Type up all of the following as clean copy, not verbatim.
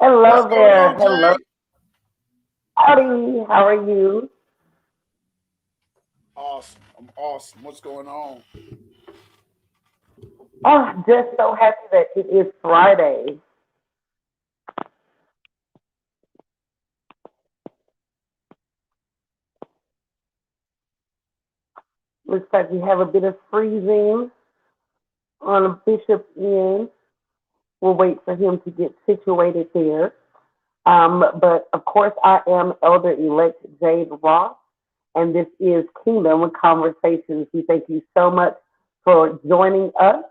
What's Hello going there. on, Hello. Jade? Howdy. How are you? Awesome. I'm awesome. What's going on? Oh, just so happy that it is Friday. Looks like we have a bit of freezing on a Bishop end. We'll wait for him to get situated there. But of course, I am Elder Elect Jade Ross, and this is Kingdom Conversations. We thank you so much for joining us.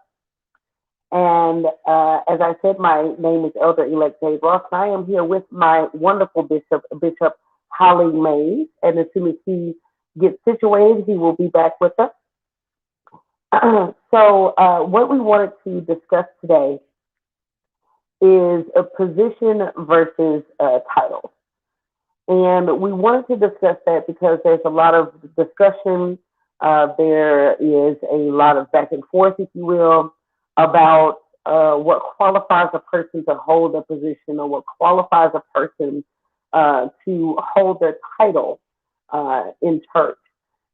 And as I said, my name is Elder Elect Jade Ross, and I am here with my wonderful bishop, Bishop Hollie Mayes. And as soon as he gets situated, he will be back with us. What we wanted to discuss today is a position versus a title. And we wanted to discuss that because there's a lot of discussion. There is a lot of back and forth, if you will, about what qualifies a person to hold a position or what qualifies a person to hold their title in church.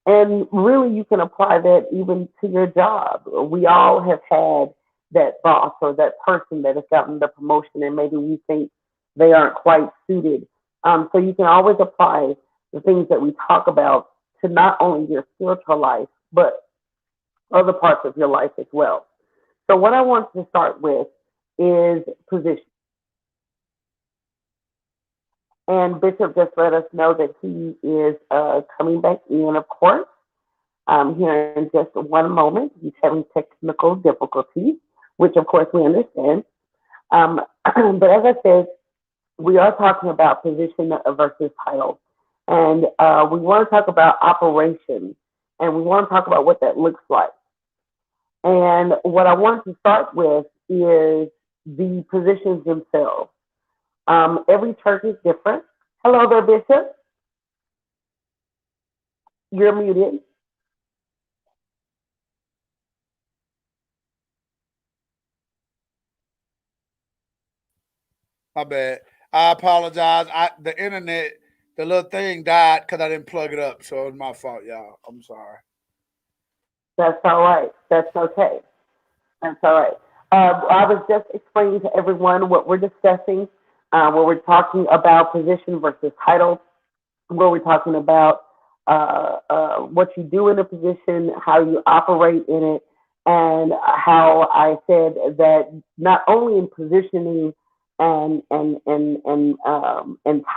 And really, you can apply that even to your job. We all have had that boss or that person that has gotten the promotion, and maybe we think they aren't quite suited. So you can always apply the things that we talk about to not only your spiritual life, but other parts of your life as well. So, what I want to start with is position. And Bishop just let us know that he is coming back in, of course. Here in just one moment. He's having technical difficulties, which of course we understand. Um, but as I said, we are talking about position versus title. And we want to talk about operation, and we want to talk about what that looks like. And what I want to start with is the positions themselves. Every church is different. Hello there, Bishop. You're muted. My bad. I apologize. The internet, the little thing died because I didn't plug it up, so it's my fault, y'all. I'm sorry. That's all right. That's okay. That's all right. I was just explaining to everyone what we're discussing, where we're talking about position versus title, where we're talking about what you do in a position, how you operate in it, and how I said that not only in positioning and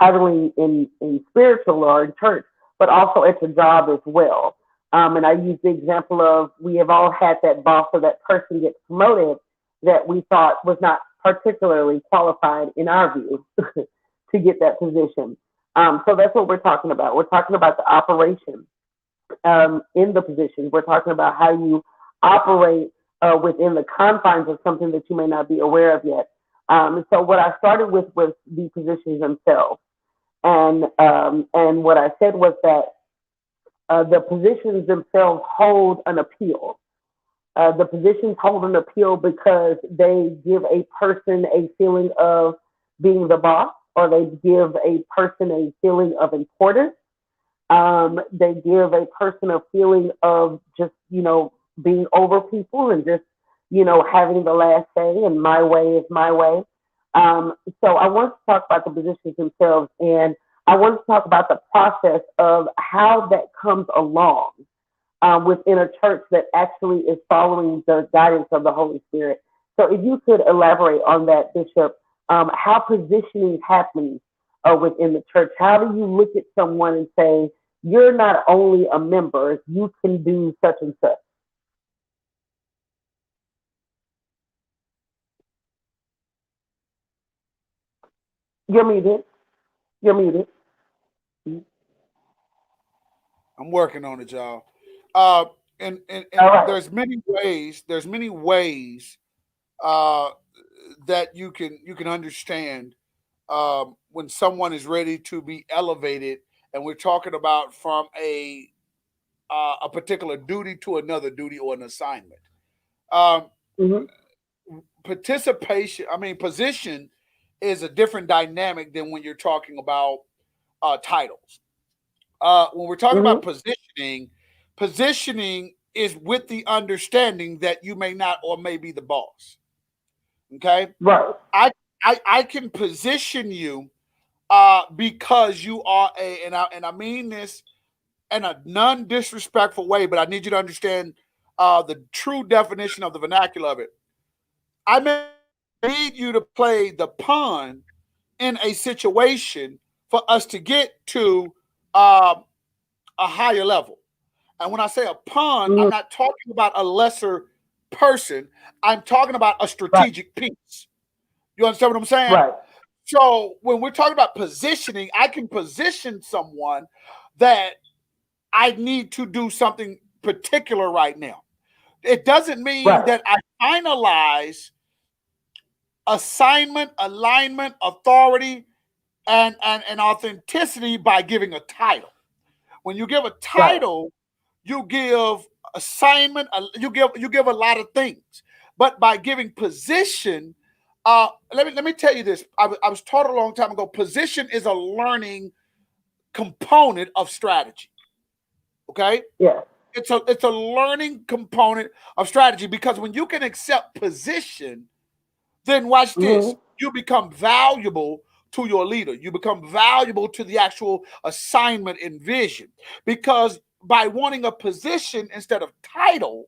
titling in spiritual or in church, but also at your job as well. And I use the example of we have all had that boss or that person get promoted that we thought was not particularly qualified in our view to get that position. So that's what we're talking about. We're talking about the operation in the position. We're talking about how you operate within the confines of something that you may not be aware of yet. So what I started with was the positions themselves, and what I said was that the positions themselves hold an appeal. The positions hold an appeal because they give a person a feeling of being the boss, or they give a person a feeling of importance. They give a person a feeling of just, being over people and just, having the last say and my way is my way. So I want to talk about the positions themselves, and I want to talk about the process of how that comes along within a church that actually is following the guidance of the Holy Spirit. So if you could elaborate on that, Bishop, how positioning happens within the church. How do you look at someone and say, you're not only a member, you can do such and such? You're muted. You're muted. Mhm. I'm working on it, y'all. Uh, and All right. there's many ways. There's many ways uh, that you can understand when someone is ready to be elevated, and we're talking about from a particular duty to another duty or an assignment. Um, Mm-hmm. Participation, I mean, position is a different dynamic than when you're talking about titles. When we're talking Mm-hmm. about positioning is with the understanding that you may not or may be the boss. Okay, Right. I can position you because you are and I mean this in a non disrespectful way, but I need you to understand the true definition of the vernacular of it. I may need you to play the pawn in a situation for us to get to um, a higher level. And when I say a pawn, I'm Mm-hmm. not talking about a lesser person. I'm talking about a Right. strategic piece. You understand what I'm saying? Right. So when we're talking about positioning, I can position someone that I need to do something particular right now. It doesn't mean Right. that I finalize assignment, alignment, authority, and authenticity by giving a title. When you give a Right. title, you give assignment, you give a lot of things. But by giving position, let me tell you this. I was taught a long time ago. Position is a learning component of strategy. Okay, Yes. it's a learning component of strategy because when you can accept position, then watch Mm-hmm. this. You become valuable to your leader. You become valuable to the actual assignment and vision because by wanting a position instead of title,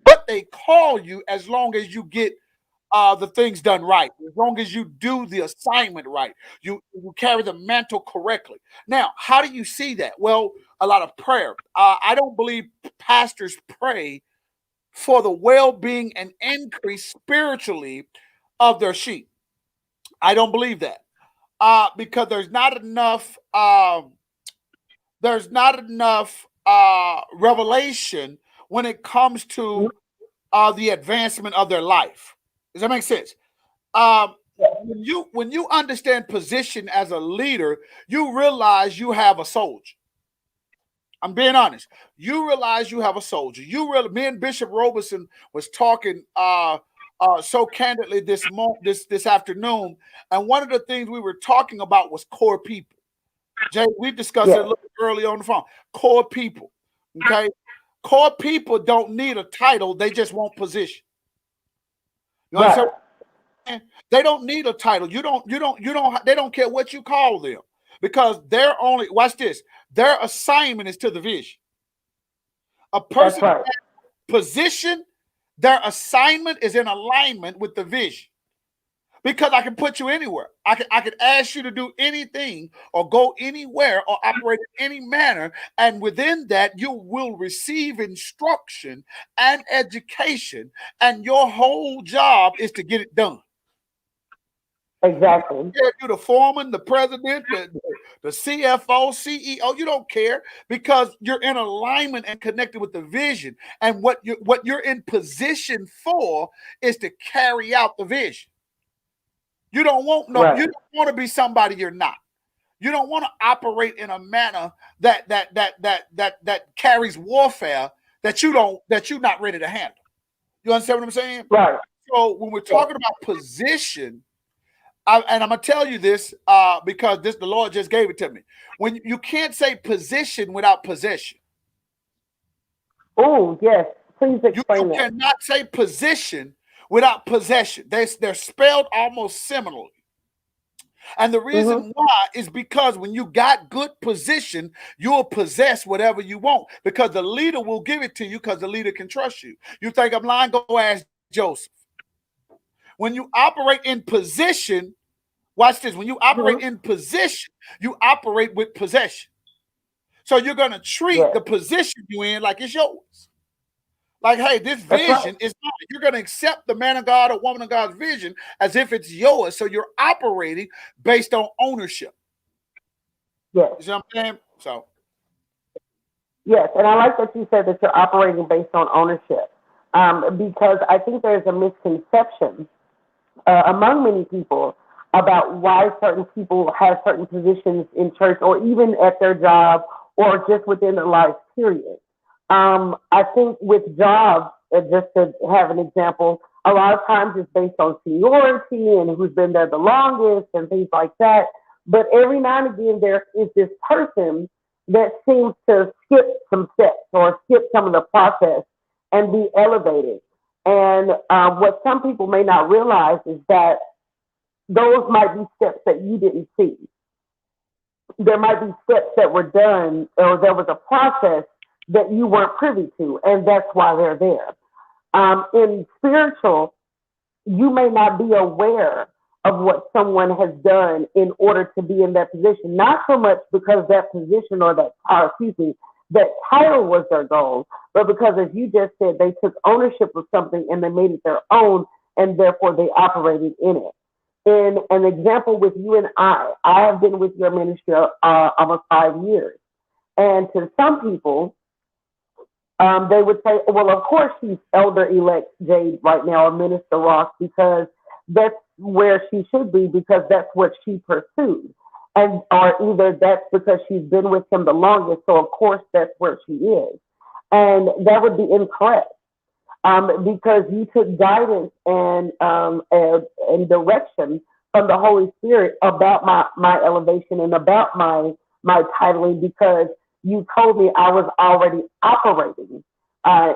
what they call you as long as you get the things done right, as long as you do the assignment right, you carry the mantle correctly. Now, how do you see that? Well, a lot of prayer. I don't believe pastors pray for the well-being and increase spiritually of their sheep. I don't believe that because there's not enough revelation when it comes Mm-hmm. to the advancement of their life. Does that make sense? Um, Yes. when you understand position as a leader, you realize you have a soldier. I'm being honest. You realize you have a soldier. Me and Bishop Robeson was talking so candidly this afternoon, and one of the things we were talking about was core people. Jay, we discussed it a Yes. little bit early on the phone. Core people. Okay. Core people don't need a title, they just want position. You understand? Right. They don't need a title. You don't they don't care what you call them because they're only watch this. Their assignment is to the vision. A That's person right. position, their assignment is in alignment with the vision. Because I can put you anywhere. I can ask you to do anything or go anywhere or operate in any manner. And within that, you will receive instruction and education. And your whole job is to get it done. You Exactly. don't care if you're the foreman, the president, the CFO, CEO. You don't care because you're in alignment and connected with the vision. And what you're in position for is to carry out the vision. You don't want no. Right. You don't want to be somebody you're not. You don't want to operate in a manner that carries warfare that you're not ready to handle. You understand what I'm saying? Right. So when we're Yes. talking about position, and I'm gonna tell you this because the Lord just gave it to me. When you can't say position without possession, Oh, yes. Please you explain that. cannot say position without possession. They're spelled almost similarly. And the Mm-hmm. reason why is because when you got good position, you'll possess whatever you want because the leader will give it to you because the leader can trust you. You think I'm lying? Go ask Joseph. When you operate in position, watch this. When you operate Mm-hmm. in position, you operate with possession. So you're going to treat Yes. the position you in like it's yours. Like, hey, this That's right. vision is mine. You're going to accept the man of God or woman of God's vision as if it's yours. So you're operating based on ownership. Yes. You see what I'm saying? So, Yes. And I like that you said that you're operating based on ownership, because I think there's a misconception among many people about why certain people have certain positions in church or even at their job or just within their life period. I think with jobs, just to have an example, A lot of times it's based on seniority and who's been there the longest and things like that. But every now and again, there is this person that seems to skip some steps or skip some of the process and be elevated. And what some people may not realize is that those might be steps that you didn't see. There might be steps that were done or there was a process that you weren't privy to, and that's why they're there. In spiritual, you may not be aware of what someone has done in order to be in that position. Not so much because that position or that title was their goal, but because, as you just said, they took ownership of something and they made it their own, and therefore they operated in it. In an example with you and I have been with your ministry almost 5 years. And to some people, they would say, well, of course she's elder elect Jade right now, or Minister Ross, because that's where she should be, because that's what she pursued. And or either that's because she's been with him the longest, so of course that's where she is. And that would be incorrect. Because you took guidance and direction from the Holy Spirit about my elevation and about my titling, because you told me I was already operating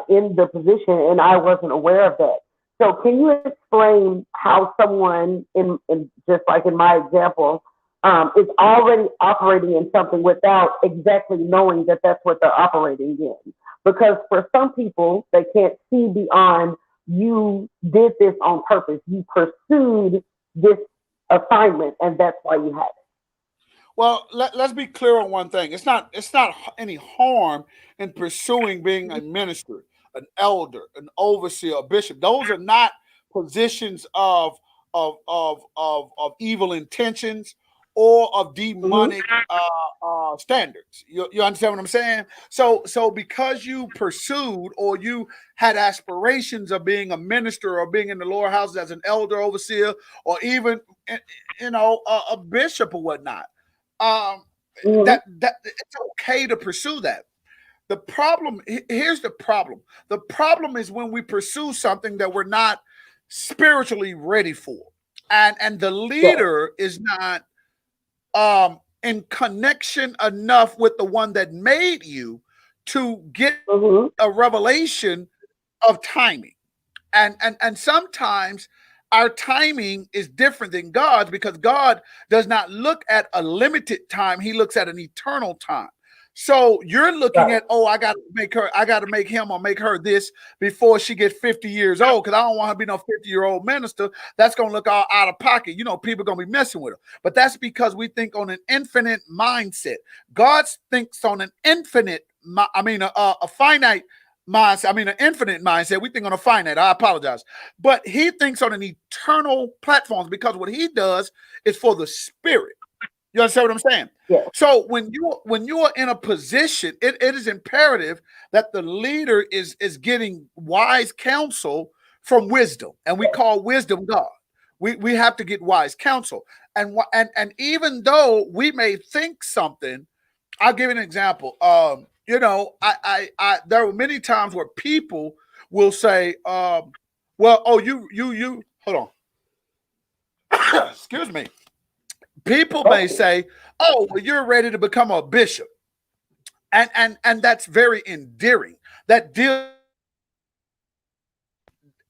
in the position and I wasn't aware of that. So can you explain how someone, in just like in my example, is already operating in something without exactly knowing that that's what they're operating in? Because for some people, they can't see beyond, you did this on purpose. You pursued this assignment, and that's why you had it. Well, let's be clear on one thing. It's not any harm in pursuing being a minister, an elder, an overseer, a bishop. Those are not positions of evil intentions or of Mm-hmm. demonic standards. You understand what I'm saying? So because you pursued or you had aspirations of being a minister or being in the lower house as an elder, overseer, or even a bishop or whatnot, um, Mm-hmm. that it's okay to pursue that. The problem here's the problem. The problem is when we pursue something that we're not spiritually ready for, and the Yes. leader is not in connection enough with the one that made you to get a Mm-hmm. revelation of timing. And sometimes our timing is different than God's, because God does not look at a limited time, he looks at an eternal time. So you're looking Right. at, oh, I got to make him or make her this before she gets 50 years old, because I don't want her to be no 50-year-old minister. That's going to look all out of pocket. People are going to be messing with her. But that's because we think on an infinite mindset. God thinks on an a finite mindset. An infinite mindset. We think on a finite. I apologize. But he thinks on an eternal platform, because what he does is for the spirit. You understand what I'm saying? Yes. So when you are in a position, it is imperative that the leader is getting wise counsel from wisdom, and we Yes. call wisdom God. We have to get wise counsel, and even though we may think something, I'll give you an example. I there were many times where people will say, "Well, oh, you hold on, excuse me." People may Okay. say, "Oh, well, you're ready to become a bishop," and that's very endearing. That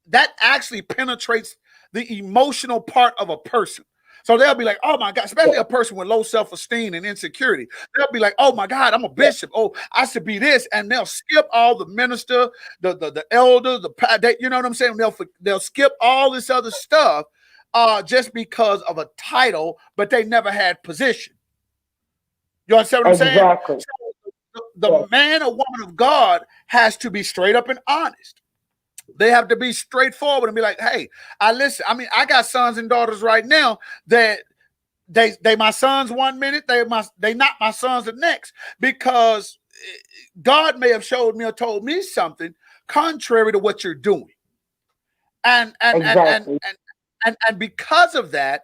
that actually penetrates the emotional part of a person. So they'll be like, "Oh my God," especially Yes. a person with low self-esteem and insecurity. They'll be like, "Oh my God, I'm a Yes. bishop. Oh, I should be this," and they'll skip all the minister, the elder, you know what I'm saying? They'll skip all this other stuff, just because of a title, but they never had position. You understand what I'm saying? Exactly. So Yes. the man or woman of God has to be straight up and honest. They have to be straightforward and be like, "Hey, I listen. I got sons and daughters right now that they my sons 1 minute, they not my sons the next, because God may have showed me or told me something contrary to what you're doing, and and and and Exactly. and and because of that,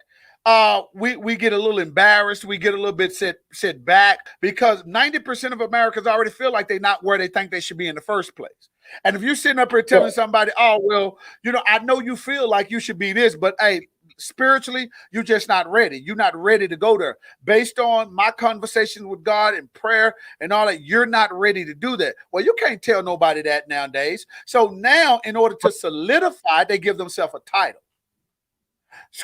we get a little embarrassed. We get a little bit sit back, because 90% of Americans already feel like they're not where they think they should be in the first place. And if you're sitting up here Yes. telling somebody, oh, well, I know you feel like you should be this, but hey, spiritually, you're just not ready. You're not ready to go there. Based on my conversation with God and prayer and all that, you're not ready to do that. Well, you can't tell nobody that nowadays. So now, in order to solidify, they give themselves a title.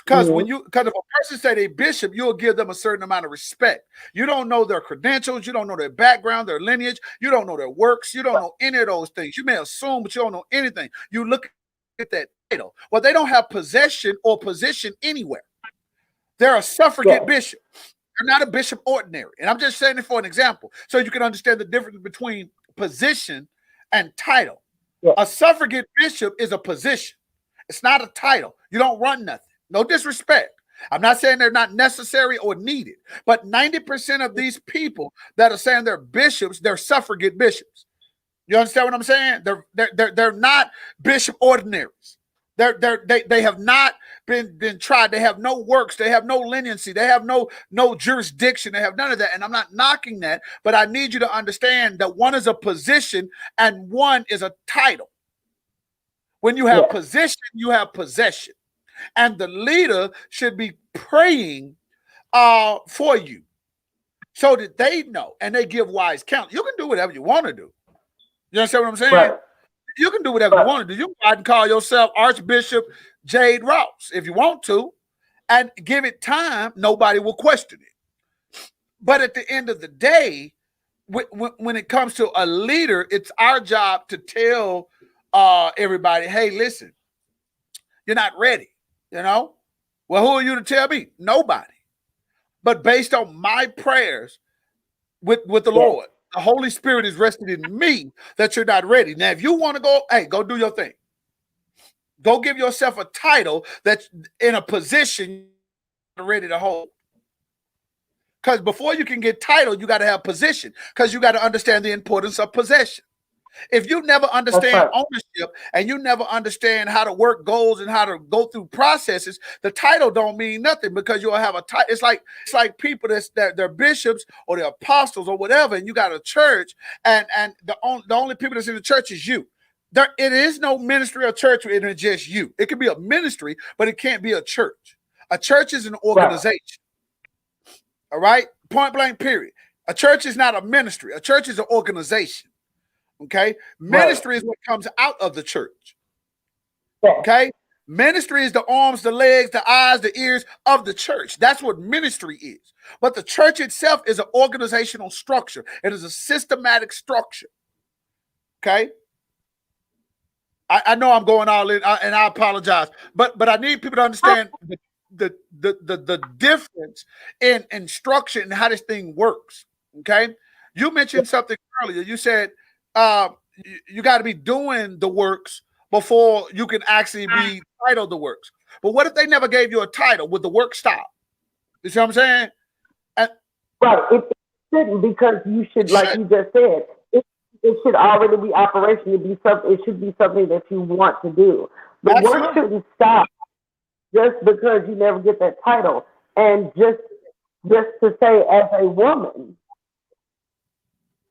Because Mm-hmm. if a person say they bishop, you'll give them a certain amount of respect. You don't know their credentials, you don't know their background, their lineage, you don't know their works, you don't know any of those things. You may assume, but you don't know anything. You look at that title. Well, they don't have possession or position anywhere. They're a suffragette Yes. bishop. They're not a bishop ordinary. And I'm just saying it for an example, so you can understand the difference between position and title. Yes. A suffragette bishop is a position. It's not a title. You don't run nothing. No disrespect. I'm not saying they're not necessary or needed, but 90% of these people that are saying they're bishops, they're suffragette bishops. You understand what I'm saying? They're not bishop ordinaries. They have not been tried. They have no works. They have no leniency. They have no jurisdiction. They have none of that. And I'm not knocking that, but I need you to understand that one is a position and one is a title. When you have Yes. position, you have possession. And the leader should be praying for you so that they know and they give wise counsel. You can do whatever you want to do. You understand what I'm saying? Right. You can do whatever you Right. want to do. You can go out and call yourself Archbishop Jade Ross if you want to, and give it time. Nobody will question it. But at the end of the day, when it comes to a leader, it's our job to tell everybody, hey, listen, you're not ready. Well, who are you to tell me? Nobody. But based on my prayers with the Yes. Lord, the Holy Spirit is resting in me that you're not ready. Now, if you want to go, hey, go do your thing. Go give yourself a title that's in a position you're ready to hold. Because before you can get title, you got to have position. Because you got to understand the importance of possession. If you never That's understand right. ownership and you never understand how to work goals and how to go through processes, the title don't mean nothing because you'll have a title. It's like people that they're bishops or they're apostles or whatever, and you got a church, and the only people that's in the church is you. It is no ministry or church, it is just you. It can be a ministry, but it can't be a church. A church is an Right. organization. All right? Point blank, period. A church is not a ministry. A church is an organization. Okay? Right. Ministry is what comes out of the church. Yes. Okay? Ministry is the arms, the legs, the eyes, the ears of the church. That's what ministry is. But the church itself is an organizational structure. It is a systematic structure. Okay? I know I'm going all in, and I apologize, but I need people to understand the difference in structure and how this thing works. Okay, you mentioned something earlier. You said uh, you got to be doing the works before you can actually be titled the works. But what if they never gave you a title? Would the work stop? You see what I'm saying? And Right. It shouldn't, because you it should, like should. you just said, it should already be operation. It should be something that you want to do. The work Absolutely. shouldn't stop just because you never get that title. And just to say, as a woman,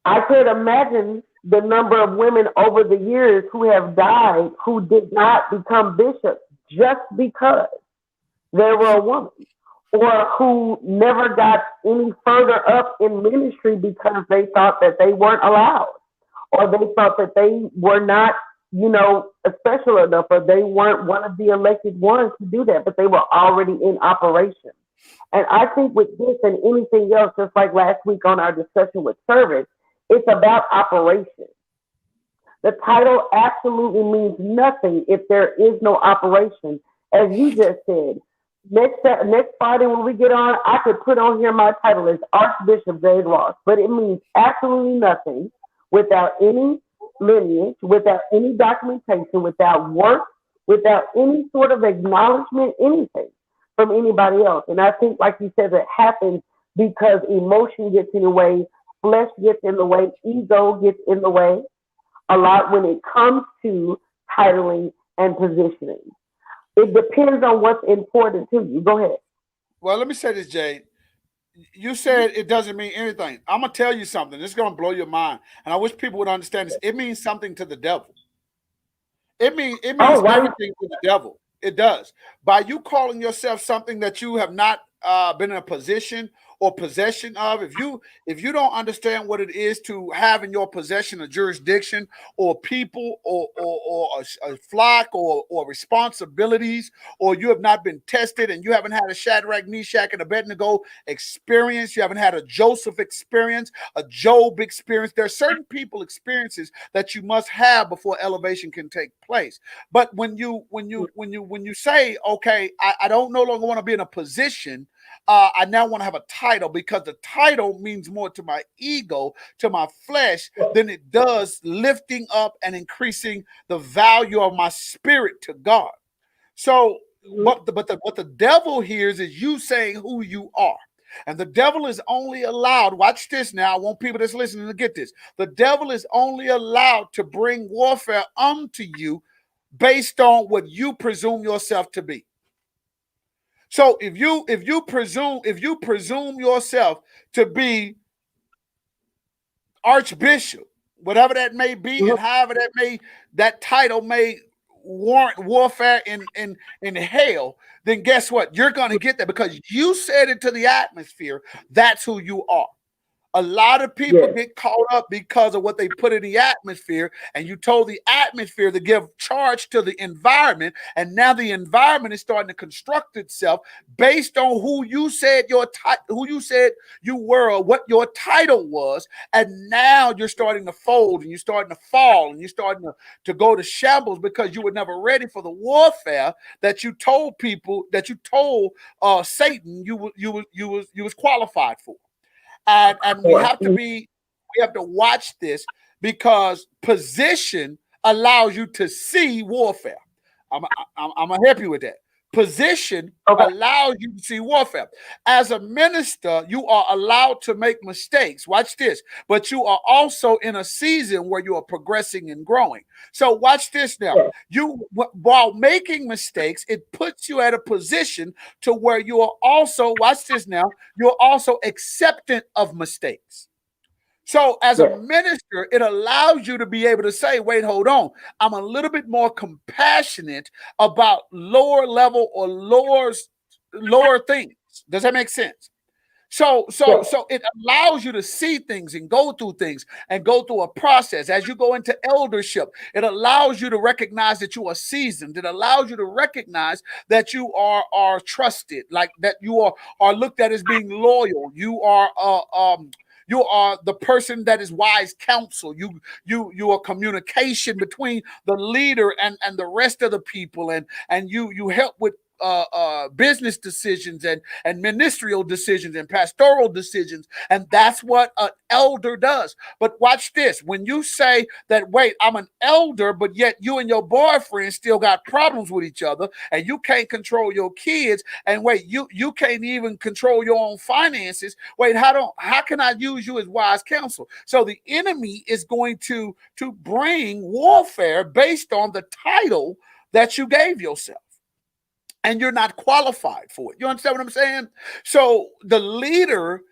I could imagine the number of women over the years who have died who did not become bishops just because they were a woman, or who never got any further up in ministry because they thought that they weren't allowed, or they thought that they were not, special enough, or they weren't one of the elected ones to do that, but they were already in operation. And I think with this and anything else, just like last week on our discussion with service, it's about operation. The title absolutely means nothing if there is no operation. As you just said, next Friday when we get on, I could put on here my title as Archbishop Jade Ross, but it means absolutely nothing without any lineage, without any documentation, without work, without any sort of acknowledgement, anything from anybody else. And I think, like you said, that happens because emotion gets in the way, flesh gets in the way, ego gets in the way a lot when it comes to titling and positioning. It depends on what's important to you. Go ahead. Well, let me say this, Jade. You said it doesn't mean anything. I'm gonna tell you something. This is gonna blow your mind, and I wish people would understand this. It means something to the devil. It Oh, means why? everything to the devil. It does. By you calling yourself something that you have not been in a position or possession of, if you don't understand what it is to have in your possession a jurisdiction or people or a flock or responsibilities, or you have not been tested and you haven't had a Shadrach, Meshach, and Abednego experience, you haven't had a Joseph experience, a Job experience. There are certain people experiences that you must have before elevation can take place. But when you say, okay, I don't no longer want to be in a position, I now want to have a title, because the title means more to my ego, to my flesh, than it does lifting up and increasing the value of my spirit to God. So, Mhm. what the devil hears is you saying who you are. And the devil is only allowed, watch this now, I want people that's listening to get this. The devil is only allowed to bring warfare unto you based on what you presume yourself to be. So if you presume yourself to be archbishop, whatever that may be, Mhm. and however that title may warrant warfare in hell, then guess what? You're going to get that because you said it to the atmosphere. That's who you are. A lot of people Yes. get caught up because of what they put in the atmosphere, and you told the atmosphere to give charge to the environment, and now the environment is starting to construct itself based on who you said who you said you were, or what your title was, and now you're starting to fold, and you're starting to fall, and you're starting to go to shambles because you were never ready for the warfare that you told people, that you told Satan you was qualified for. And Correct. we have to watch this, because position allows you to see warfare. I'm, I'm gonna help you with that. Position Okay. allows you to see warfare. As a minister, you are allowed to make mistakes. Watch this, but you are also in a season where you are progressing and growing. So watch this now. Yes. While making mistakes, it puts you at a position to where you are also, watch this now, you're also acceptant of mistakes. So, as a Yes. minister, it allows you to be able to say, wait, hold on, I'm a little bit more compassionate about lower level or lower things. Does that make sense? Yes. So it allows you to see things and go through things and go through a process. As you go into eldership, it allows you to recognize that you are seasoned. It allows you to recognize that you are trusted, like that you are looked at as being loyal. You are the person that is wise counsel. You are communication between the leader and the rest of the people, and you help with business decisions and ministerial decisions and pastoral decisions. And that's what an elder does. But watch this. When you say that, wait, I'm an elder, but yet you and your boyfriend still got problems with each other, and you can't control your kids, and wait, you can't even control your own finances. Wait, how can I use you as wise counsel? So the enemy is going to bring warfare based on the title that you gave yourself, and you're not qualified for it. You understand what I'm saying? So the leader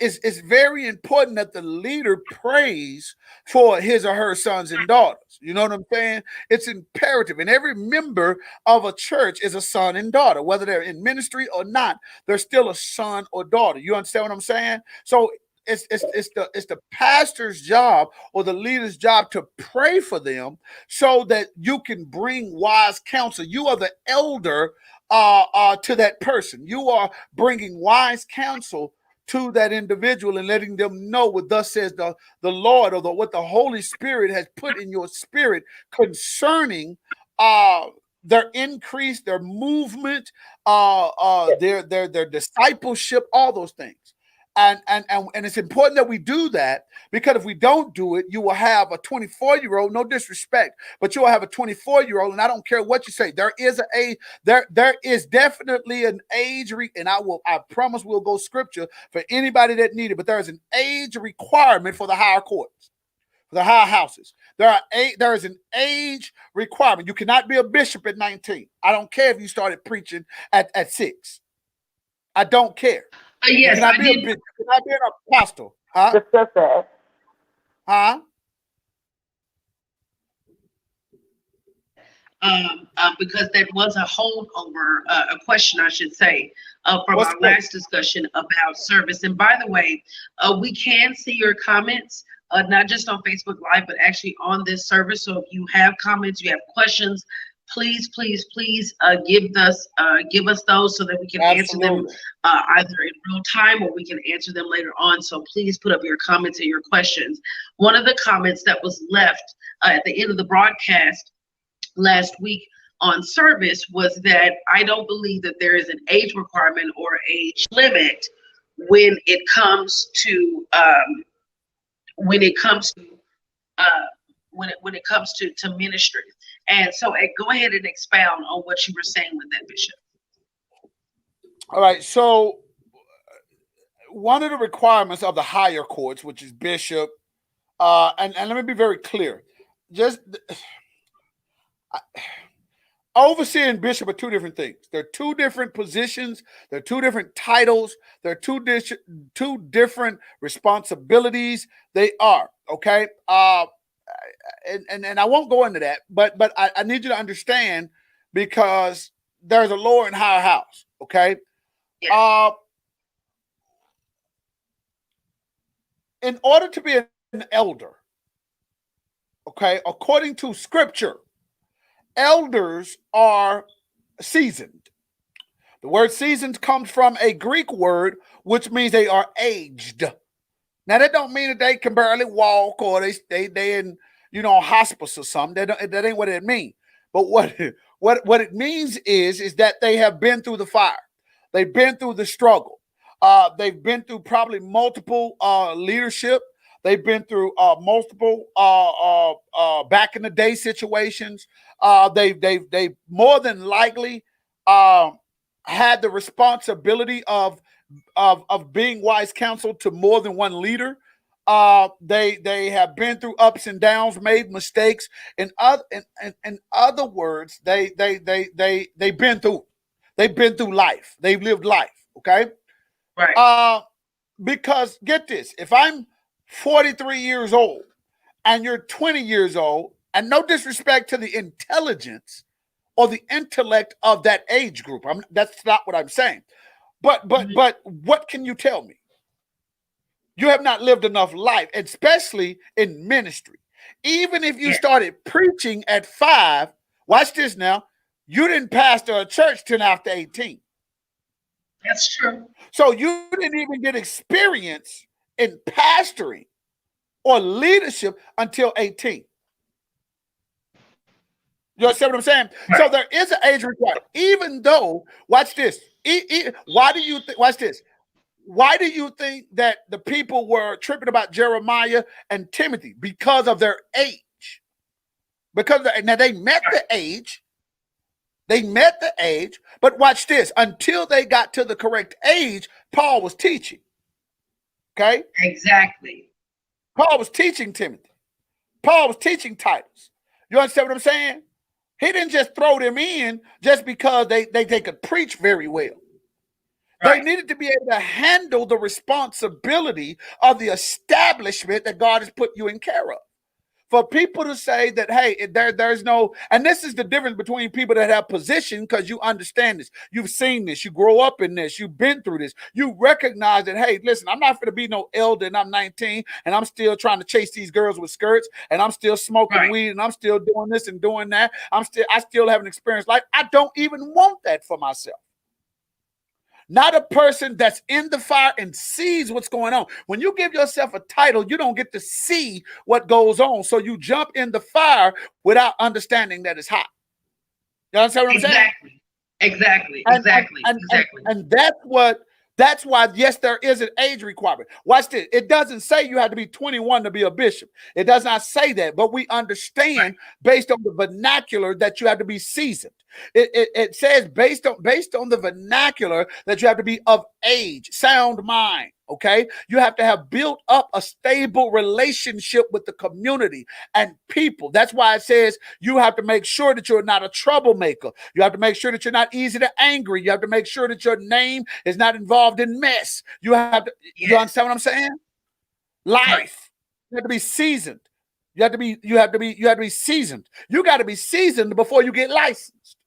is very important that the leader prays for his or her sons and daughters. You know what I'm saying? It's imperative. And every member of a church is a son and daughter, whether they're in ministry or not. They're still a son or daughter. You understand what I'm saying? So it's the pastor's job or the leader's job to pray for them so that you can bring wise counsel. You are the elder to that person. You are bringing wise counsel to that individual and letting them know what thus says the Lord, or what the Holy Spirit has put in your spirit concerning uh, their increase, their movement, Yes. their discipleship, all those things. And it's important that we do that, because if we don't do it, you will have a 24-year-old, no disrespect, but you will have a 24-year-old, and I don't care what you say. There is definitely an age, and I promise we'll go scripture for anybody that need it, but there is an age requirement for the higher courts, for the higher houses. There is an age requirement. You cannot be a bishop at 19. I don't care if you started preaching at 6. I don't care. You Yes, cannot I be a did. bishop. You cannot be an apostle. Huh? Discuss that. Huh? because that was a holdover, a question, I should say, from What's our the question? last discussion about service. And by the way, we can see your comments, not just on Facebook Live, but actually on this service. So if you have comments, you have questions, please, please, please give us those so that we can answer them Absolutely. either in real time or we can answer them later on. So please put up your comments and your questions. One of the comments that was left at the end of the broadcast last week on service was that I don't believe that there is an age requirement or age limit when it comes to when it comes to uh, when it comes to ministry. And so, go ahead and expound on what you were saying with that, Bishop. All right. So one of the requirements of the higher courts, which is bishop, and let me be very clear, just overseer and bishop are two different things. They're two different positions. They're two different titles. They're two different responsibilities. They are okay. And I won't go into that, but I need you to understand because there's a lower and higher house. Okay. Yes. In order to be an elder, okay, according to scripture, elders are seasoned. The word seasoned comes from a Greek word, which means they are aged. Now that don't mean that they can barely walk or they in hospice or something. That ain't what it means. But what it means is that they have been through the fire. They've been through the struggle. They've been through probably multiple leadership. They've been through multiple back in the day situations. They've more than likely had the responsibility of being wise counsel to more than one leader. They have been through ups and downs, made mistakes. In other words, they've been through. They've been through life. They've lived life. Okay. Right. Because get this: if I'm 43 years old and you're 20 years old, and no disrespect to the intelligence or the intellect of that age group, that's not what I'm saying. But what can you tell me? You have not lived enough life, especially in ministry. Even if you Yes. started preaching at 5, watch this now, you didn't pastor a church till after 18. That's true. So you didn't even get experience in pastoring or leadership until 18. You understand what I'm saying? Right. So there is an age requirement. Even though, watch this. Why do you think? Watch this. Why do you think that the people were tripping about Jeremiah and Timothy? Because of their age. Now they met the age. They met the age, but watch this. Until they got to the correct age, Paul was teaching. Okay? Exactly. Paul was teaching Timothy. Paul was teaching Titus. You understand what I'm saying? He didn't just throw them in just because they could preach very well. Right. They needed to be able to handle the responsibility of the establishment that God has put you in care of. For people to say that, hey, there's no, and this is the difference between people that have position, because you understand this, you've seen this, you grow up in this, you've been through this, you recognize that, hey, listen, I'm not going to be no elder and I'm 19 and I'm still trying to chase these girls with skirts and I'm still smoking weed and I'm still doing this and doing that. I still haven't experienced life. I don't even want that for myself. Not a person that's in the fire and sees what's going on. When you give yourself a title, you don't get to see what goes on. So you jump in the fire without understanding that it's hot. You understand what I'm saying? Exactly. And that's why, yes, there is an age requirement. Watch this. It doesn't say you have to be 21 to be a bishop. It does not say that, but we understand based on the vernacular that you have to be seasoned. It says based on the vernacular that you have to be of age, sound mind. Okay, you have to have built up a stable relationship with the community and people. That's why it says you have to make sure that you're not a troublemaker. You have to make sure that you're not easy to angry. You have to make sure that your name is not involved in mess. You have to. You understand what I'm saying? Life. You have to be seasoned. You have to be seasoned. You got to be seasoned before you get licensed.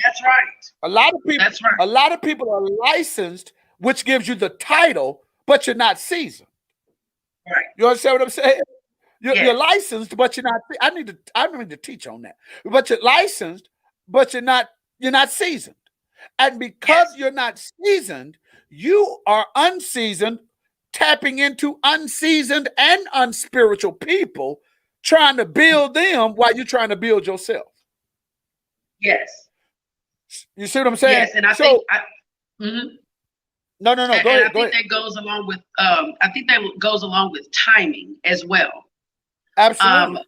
That's right. A lot of people, That's right. a lot of people are licensed, which gives you the title, but you're not seasoned. Right. You understand what I'm saying? You're Yes. licensed, but you're not. I need to teach on that. But you're licensed, but you're not seasoned. And because you're not seasoned, you are unseasoned, tapping into unseasoned and unspiritual people, trying to build them while you're trying to build yourself. Yes. You see what I'm saying? Yes, and I think no. Go ahead. I think that goes along with timing as well. Absolutely.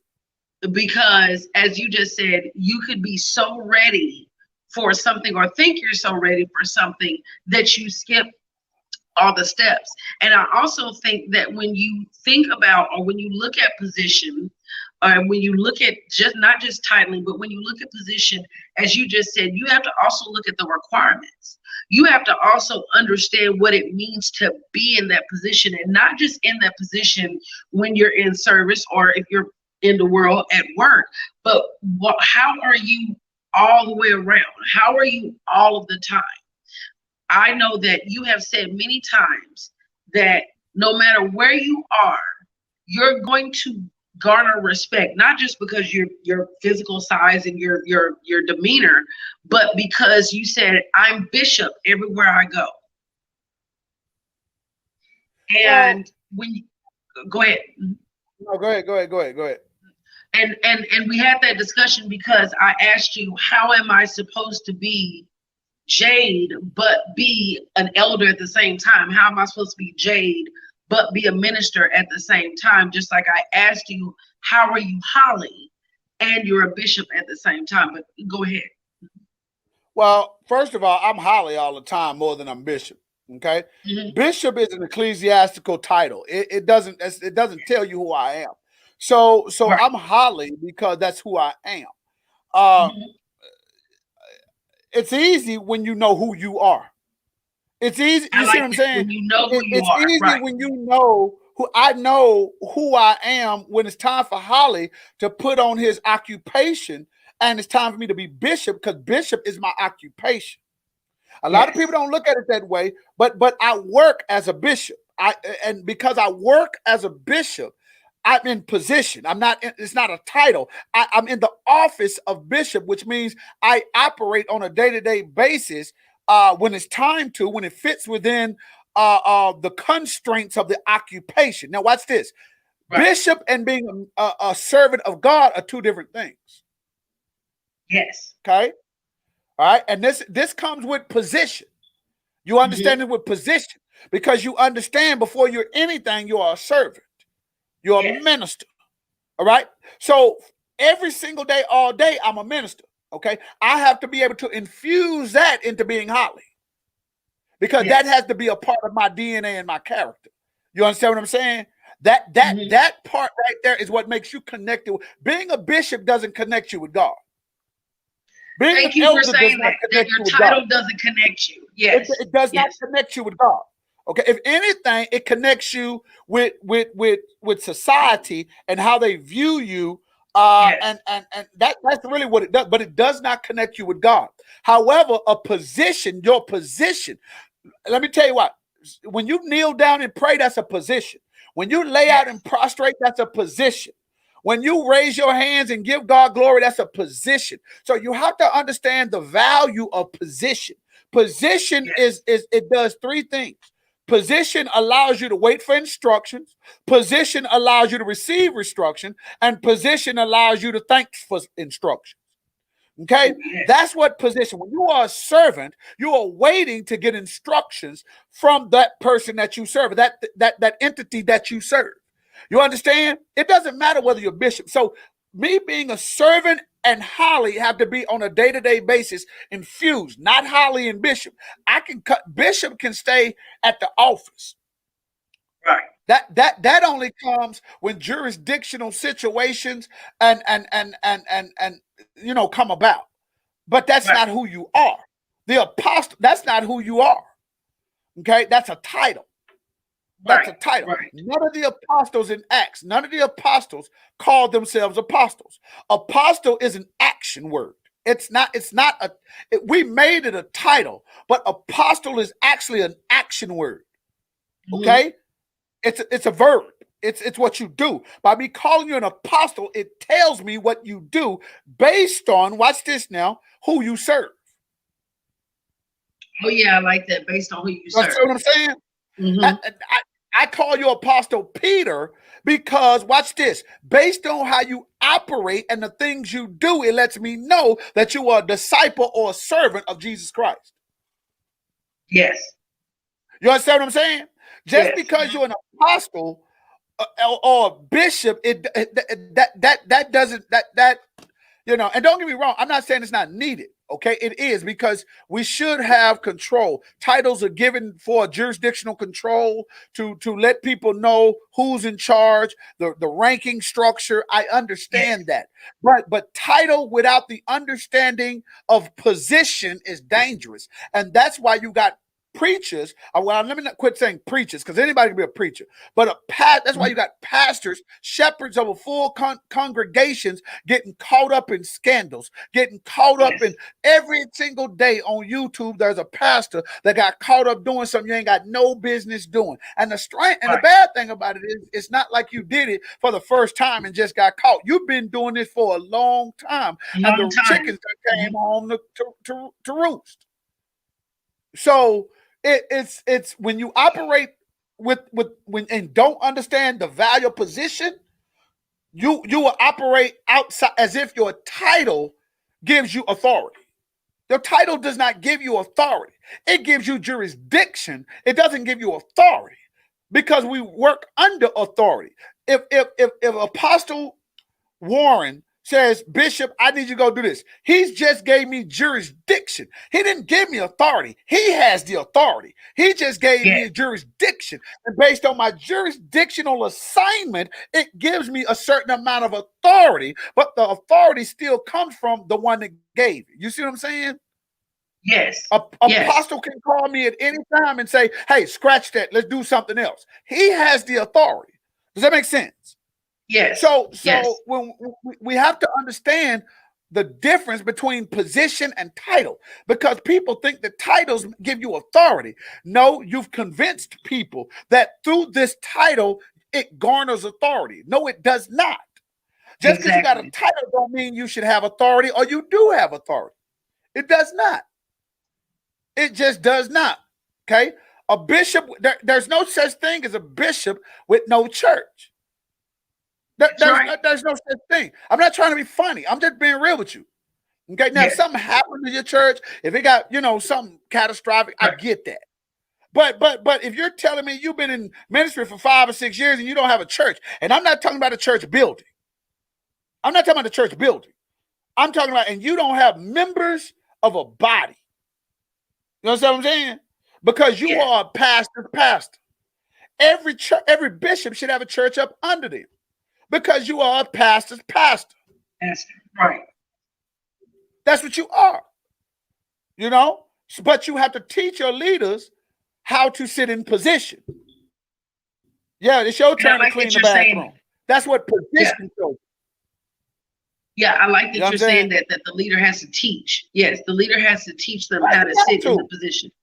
Because as you just said, you could be so ready for something or think you're so ready for something that you skip all the steps. And I also think that when you think about, or when you look at position, or when you look at not just titling, but when you look at position, as you just said, you have to also look at the requirements. You have to also understand what it means to be in that position, and not just in that position when you're in service or if you're in the world at work, but how are you all the way around? How are you all of the time? I know that you have said many times that no matter where you are, you're going to garner respect, not just because your physical size and your demeanor, but because you said, I'm bishop everywhere I go. And when you go ahead. No, go ahead. And we had that discussion because I asked you, how am I supposed to be Jade but be an elder at the same time? How am I supposed to be Jade but be a minister at the same time? Just like I asked you, how are you Hollie and you're a bishop at the same time? But go ahead. Well, first of all, I'm Hollie all the time more than I'm bishop. Okay, bishop is an ecclesiastical title. It doesn't tell you who I am. So right. I'm Hollie because that's who I am. It's easy when you know who you are. It's easy. You see what I'm saying? When you know who you it's are. Easy right. when you know who I know who I am. When it's time for Hollie to put on his occupation, and it's time for me to be bishop, because bishop is my occupation. A lot of people don't look at it that way, but I work as a bishop. And because I work as a bishop, I'm in position. It's not a title. I'm in the office of bishop, which means I operate on a day-to-day basis when it's time to, when it fits within the constraints of the occupation. Now, watch this. Right. Bishop and being a servant of God are two different things. Yes. Okay. All right. And this comes with position. You understand it with position, because you understand before you're anything, you are a servant. You're a minister. All right. So every single day, all day, I'm a minister. Okay. I have to be able to infuse that into being Hollie, because that has to be a part of my DNA and my character. You understand what I'm saying? That part right there is what makes you connected. Being a bishop doesn't connect you with God. Being Thank you for saying that your title doesn't connect you. Yes. It does not connect you with God. Okay, if anything, it connects you with society and how they view you, and that's really what it does. But it does not connect you with God. However, your position. Let me tell you what. When you kneel down and pray, that's a position. When you lay out and prostrate, that's a position. When you raise your hands and give God glory, that's a position. So you have to understand the value of position. Position is it does three things. Position allows you to wait for instructions. Position allows you to receive instruction, and position allows you to thank for instruction. Okay, that's what position. When you are a servant, you are waiting to get instructions from that person that you serve, that entity that you serve. You understand? It doesn't matter whether you're a bishop. So me being a servant and Hollie have to be on a day-to-day basis infused, not Hollie and bishop. Bishop can stay at the office. Right. That only comes when jurisdictional situations and come about. But that's not who you are. The apostle, that's not who you are. Okay, that's a title. That's a Right. title. Right. None of the apostles in Acts, none of the apostles called themselves apostles. Apostle is an action word. It's not we made it a title, but apostle is actually an action word. Okay? It's a verb. It's what you do. By me calling you an apostle, it tells me what you do based on, watch this now, who you serve. Oh yeah, I like that. Based on who you You serve. understand what I'm saying? Mm-hmm. I call you Apostle Peter because, watch this, based on how you operate and the things you do, it lets me know that you are a disciple or a servant of Jesus Christ. Yes. You understand what I'm saying? Just Yes. because you're an apostle or a bishop, that doesn't that and don't get me wrong, I'm not saying it's not needed. Okay, it is, because we should have control. Titles are given for jurisdictional control to let people know who's in charge, the ranking structure. I understand that. But title without the understanding of position is dangerous. And that's why you got preachers. Well, let me not quit saying preachers, because anybody can be a preacher. But that's why you got pastors, shepherds of a full congregations getting caught up in scandals, getting caught up in every single day on YouTube. There's a pastor that got caught up doing something you ain't got no business doing. And the bad thing about it is, it's not like you did it for the first time and just got caught. You've been doing this for a long time, and the chickens that came home to roost. So it's when you operate with when and don't understand the value of position, you will operate outside as if your title gives you authority. Your title does not give you authority. It gives you jurisdiction. It doesn't give you authority, because we work under authority. If Apostle Warren says, Bishop, I need you to go do this, he's just gave me jurisdiction. He didn't give me authority. He has the authority. He just gave me a jurisdiction. And based on my jurisdictional assignment, it gives me a certain amount of authority, but the authority still comes from the one that gave it. You see what I'm saying? Yes. Apostle can call me at any time and say, hey, scratch that, let's do something else. He has the authority. Does that make sense? Yes. So when we have to understand the difference between position and title, because people think that titles give you authority. No, you've convinced people that through this title, it garners authority. No, it does not. Just because you got a title don't mean you should have authority, or you do have authority. It does not. It just does not. Okay? A bishop, there's no such thing as a bishop with no church. There's no such thing. I'm not trying to be funny. I'm just being real with you. Okay. Now, if something happened to your church, if it got, something catastrophic, I get that. But if you're telling me you've been in ministry for 5 or 6 years and you don't have a church, and I'm not talking about a church building. I'm not talking about the church building. I'm talking about, and you don't have members of a body. You know what I'm saying? Because you are a pastor. Every church, every bishop should have a church up under them. Because you are a pastor's pastor. Right. That's what you are. But you have to teach your leaders how to sit in position. Yeah, it's your turn to clean the bathroom. That's what position shows. Yeah, I like that you're saying that the leader has to teach. Yes, the leader has to teach them how to sit in the position.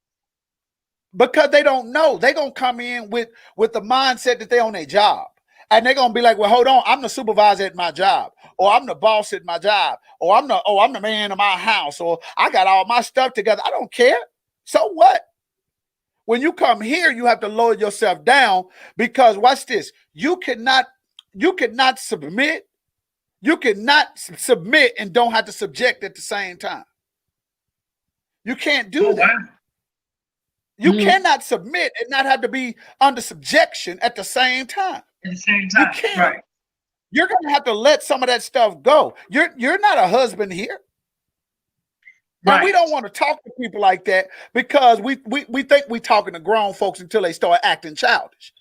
Because they don't know. They're going to come in with the mindset that they're on their job. And they're gonna be like, well, hold on, I'm the supervisor at my job, or I'm the boss at my job, or I'm the man of my house, or I got all my stuff together. I don't care. So what? When you come here, you have to lower yourself down, because watch this. You cannot submit. You cannot submit and don't have to subject at the same time. You can't do that. Wow. You cannot submit and not have to be under subjection at the same time. At the same time, you can't. Right. You're going to have to let some of that stuff go. You're not a husband here. Right. And we don't want to talk to people like that, because we think we're talking to grown folks until they start acting childish.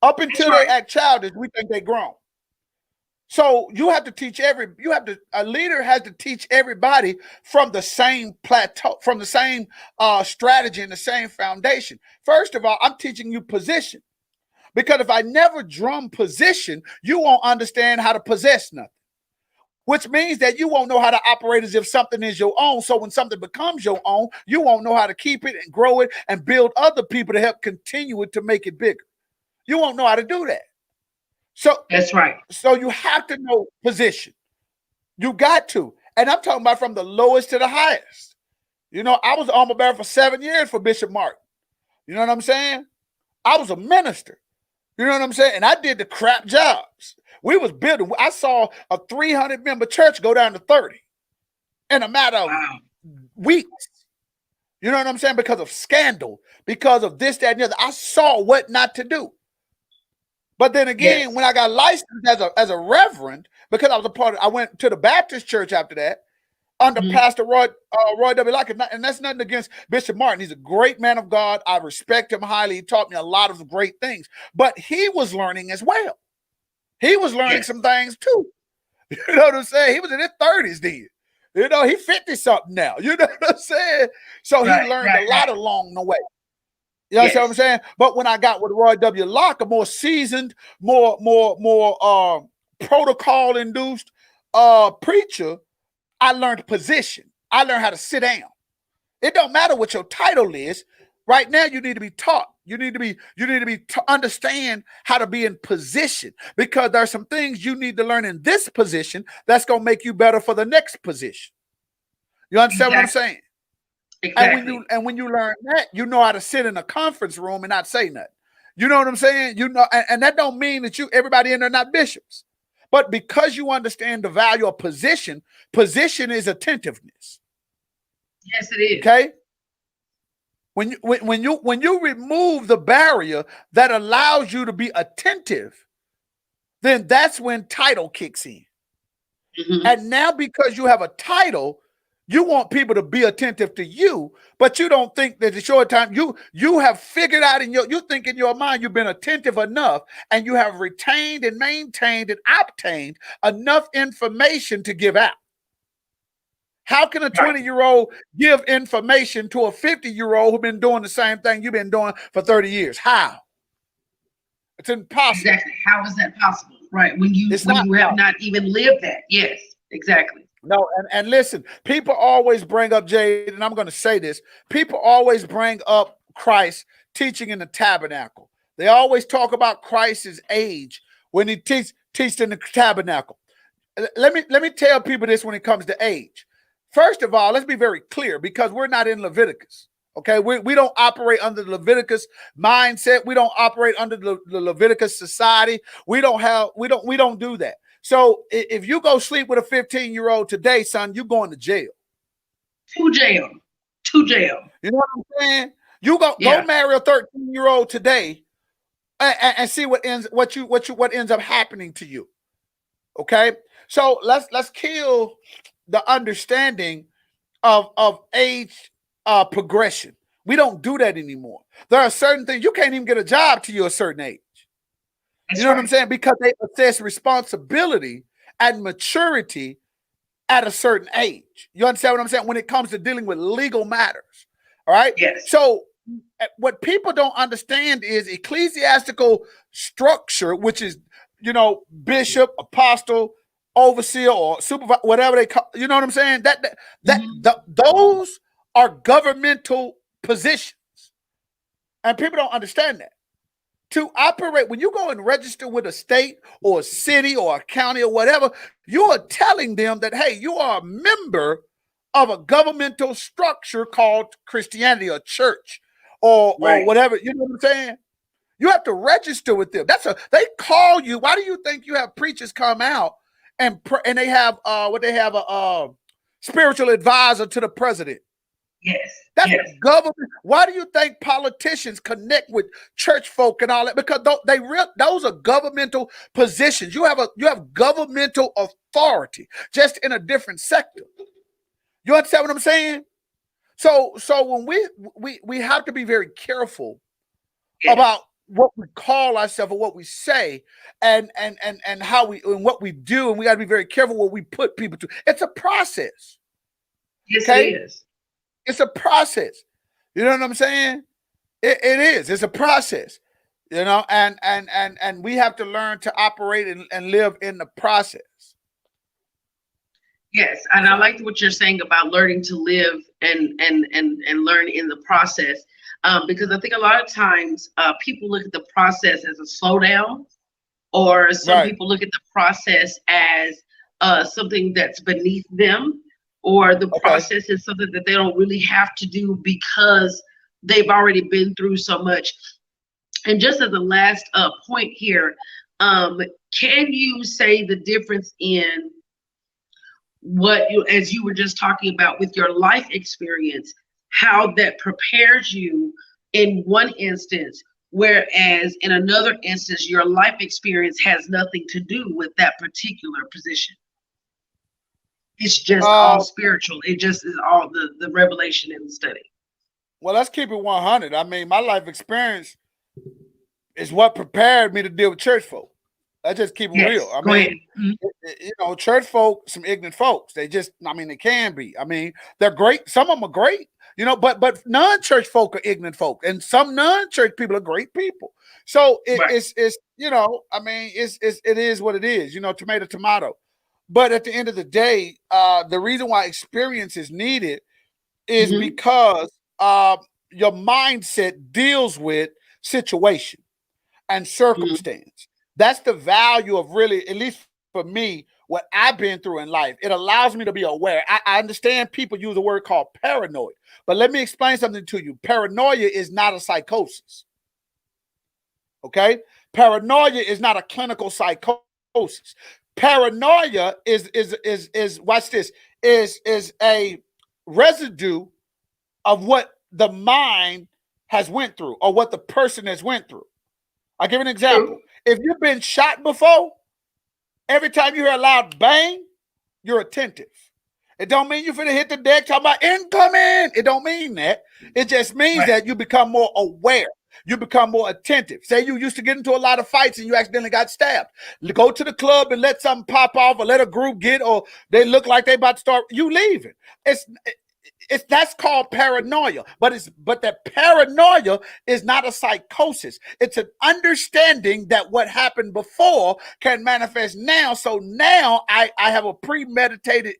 Up until they act childish, we think they're grown. So you have to teach a leader has to teach everybody from the same plateau, from the same strategy and the same foundation. First of all, I'm teaching you position. Because if I never drum position, you won't understand how to possess nothing, which means that you won't know how to operate as if something is your own. So when something becomes your own, you won't know how to keep it and grow it and build other people to help continue it to make it bigger. You won't know how to do that. So That's right. So you have to know position. You got to. And I'm talking about from the lowest to the highest. You know, I was the armor bearer for 7 years for Bishop Martin. You know what I'm saying? I was a minister. You know what I'm saying? And I did the crap jobs. We was building. I saw a 300-member church go down to 30 in a matter of weeks. You know what I'm saying? Because of scandal, because of this, that, and the other. I saw what not to do. But then again, when I got licensed as a reverend, because I was I went to the Baptist church after that under Pastor Roy W. Locke. And that's nothing against Bishop Martin. He's a great man of God. I respect him highly. He taught me a lot of great things. But he was learning as well. He was learning some things too. You know what I'm saying? He was in his 30s then. You know, he 50-something now. You know what I'm saying? So he learned a lot along the way. You know what I'm saying? But when I got with Roy W. Locke, a more seasoned, more protocol-induced preacher, I learned position. I learned how to sit down. It don't matter what your title is. Right now, you need to be taught. You need to understand how to be in position, because there are some things you need to learn in this position that's going to make you better for the next position. You understand what I'm saying? Exactly. And when you learn that, you know how to sit in a conference room and not say nothing. You know what I'm saying? You know, and that don't mean that everybody in there not bishops. But because you understand the value of position is attentiveness. Yes, it is. Okay? When you remove the barrier that allows you to be attentive, then that's when title kicks in. And now, because you have a title, you want people to be attentive to you, but you don't think that the short time you have figured out you think in your mind you've been attentive enough, and you have retained and maintained and obtained enough information to give out. How can a 20-year-old give information to a 50-year-old who's been doing the same thing you've been doing for 30 years? How? It's impossible. Exactly. How is that possible? Right. When you have not even lived that. Yes, exactly. No, and listen, people always bring up, Jade, and I'm going to say this. People always bring up Christ teaching in the tabernacle. They always talk about Christ's age when he teached in the tabernacle. Let me tell people this when it comes to age. First of all, let's be very clear, because we're not in Leviticus. Okay, we don't operate under the Leviticus mindset. We don't operate under the Leviticus society. We don't do that. So if you go sleep with a 15-year-old today, son, you're going to jail. To jail. You know what I'm saying? You go marry a 13-year-old today and see what ends up happening to you. Okay? So let's kill the understanding of age progression. We don't do that anymore. There are certain things you can't even get a job till you're a certain age. You know what I'm saying? Because they assess responsibility and maturity at a certain age. You understand what I'm saying? When it comes to dealing with legal matters. All right? Yes. So what people don't understand is ecclesiastical structure, which is, bishop, apostle, overseer, or supervisor, whatever they call, you know what I'm saying? Those are governmental positions. And people don't understand that. To operate, when you go and register with a state or a city or a county or whatever, you are telling them that, hey, you are a member of a governmental structure called Christianity or church or whatever. You know what I'm saying? You have to register with them. They call you. Why do you think you have preachers come out and they have a spiritual advisor to the president? Yes. That's government. Why do you think politicians connect with church folk and all that? Because those are governmental positions. You have governmental authority, just in a different sector. You understand what I'm saying? So when we have to be very careful about what we call ourselves or what we say and how and what we do, and we got to be very careful what we put people to. It's a process. Yes, it is. It's a process. You know what I'm saying? It is. It's a process. you know, and we have to learn to operate and live in the process. Yes, and I So like what you're saying about learning to live and learn in the process, because I think a lot of times people look at the process as a slowdown, or some right, people look at the process as something that's beneath them, or the okay. process is something that they don't really have to do because they've already been through so much. And just as a last point here, can you say the difference in what you, as you were just talking about with your life experience, how that prepares you in one instance, whereas in another instance your life experience has nothing to do with that particular position? It's just all Uh, spiritual. It just is all the revelation in the study. well, let's keep it 100. I mean, my life experience is what prepared me to deal with church folk. Let's just keep it real. Yes, I go ahead. mean, you know, church folk, some ignorant folks. They just, I mean, they can be. I mean, they're great. Some of them are great, you know, but non-church folk are ignorant folk, and some non-church people are great people. So Right. it's you know, I mean, it is what it is. You know, tomato tomato. But at the end of the day, the reason why experience is needed is Mm-hmm. because your mindset deals with situation and Mm-hmm. circumstance. That's the value of really, at least for me, what I've been through in life. It allows me to be aware. I understand people use a word called paranoid, but let me explain something to you. Paranoia is not a psychosis. Okay, paranoia is not a clinical psychosis. Paranoia is watch this, is a residue of what the mind has went through or what the person has went through. I'll give an True. example. If you've been shot before, every time you hear a loud bang, you're attentive. It don't mean you're finna hit the deck talking about incoming. It don't mean that. It just means Right. that you become more aware. You become more attentive. Say you used to get into a lot of fights and you accidentally got stabbed. Go to the club and let something pop off, or let a group get, or they look like they about to start. You leaving. It's it's that's called paranoia. But that paranoia is not a psychosis. It's an understanding that what happened before can manifest now. So now I have a premeditated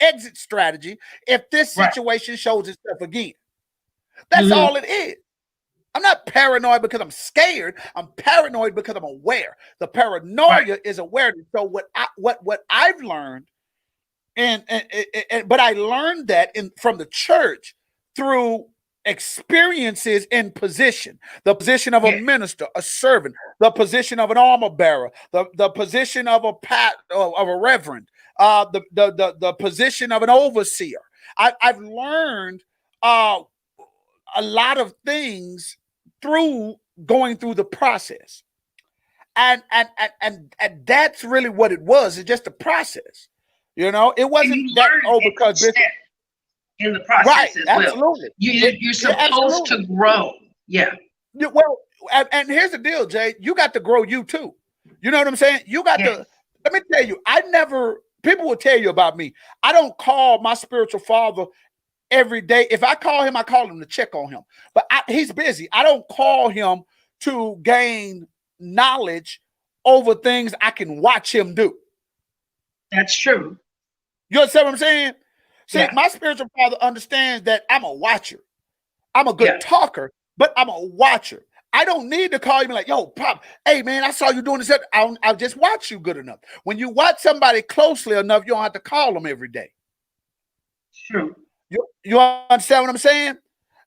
exit strategy if this Right. situation shows itself again. That's Mm-hmm. all it is. I'm not paranoid because I'm scared. I'm paranoid because I'm aware. The Right. paranoia is awareness. So what I've learned, and but I learned that from the church through experiences in position, the position of a Yes. minister, a servant, the position of an armor bearer, the position of of a reverend, the position of an overseer. I've learned uh, a lot of things through going through the process. And that's really what it was. It's just a process. You know, it And you wasn't that, learn oh, at because each Bishop, step in the right, process as well. absolutely. You're Yeah, supposed absolutely. to grow. Yeah. Well, and here's the deal, Jay. You got to grow you too. You know what I'm saying? You got Yes. to, let me tell you, I never, people will tell you about me. I don't call my spiritual father every day. If I call him to check on him. But he's busy. I don't call him to gain knowledge over things I can watch him do. That's true. You understand what I'm saying? See, Yeah. my spiritual father understands that I'm a watcher. I'm a good Yeah. talker, but I'm a watcher. I don't need to call you like, yo, Pop, hey, man, I saw you doing this. I'll just watch you good enough. When you watch somebody closely enough, you don't have to call them every day. True. You understand what I'm saying?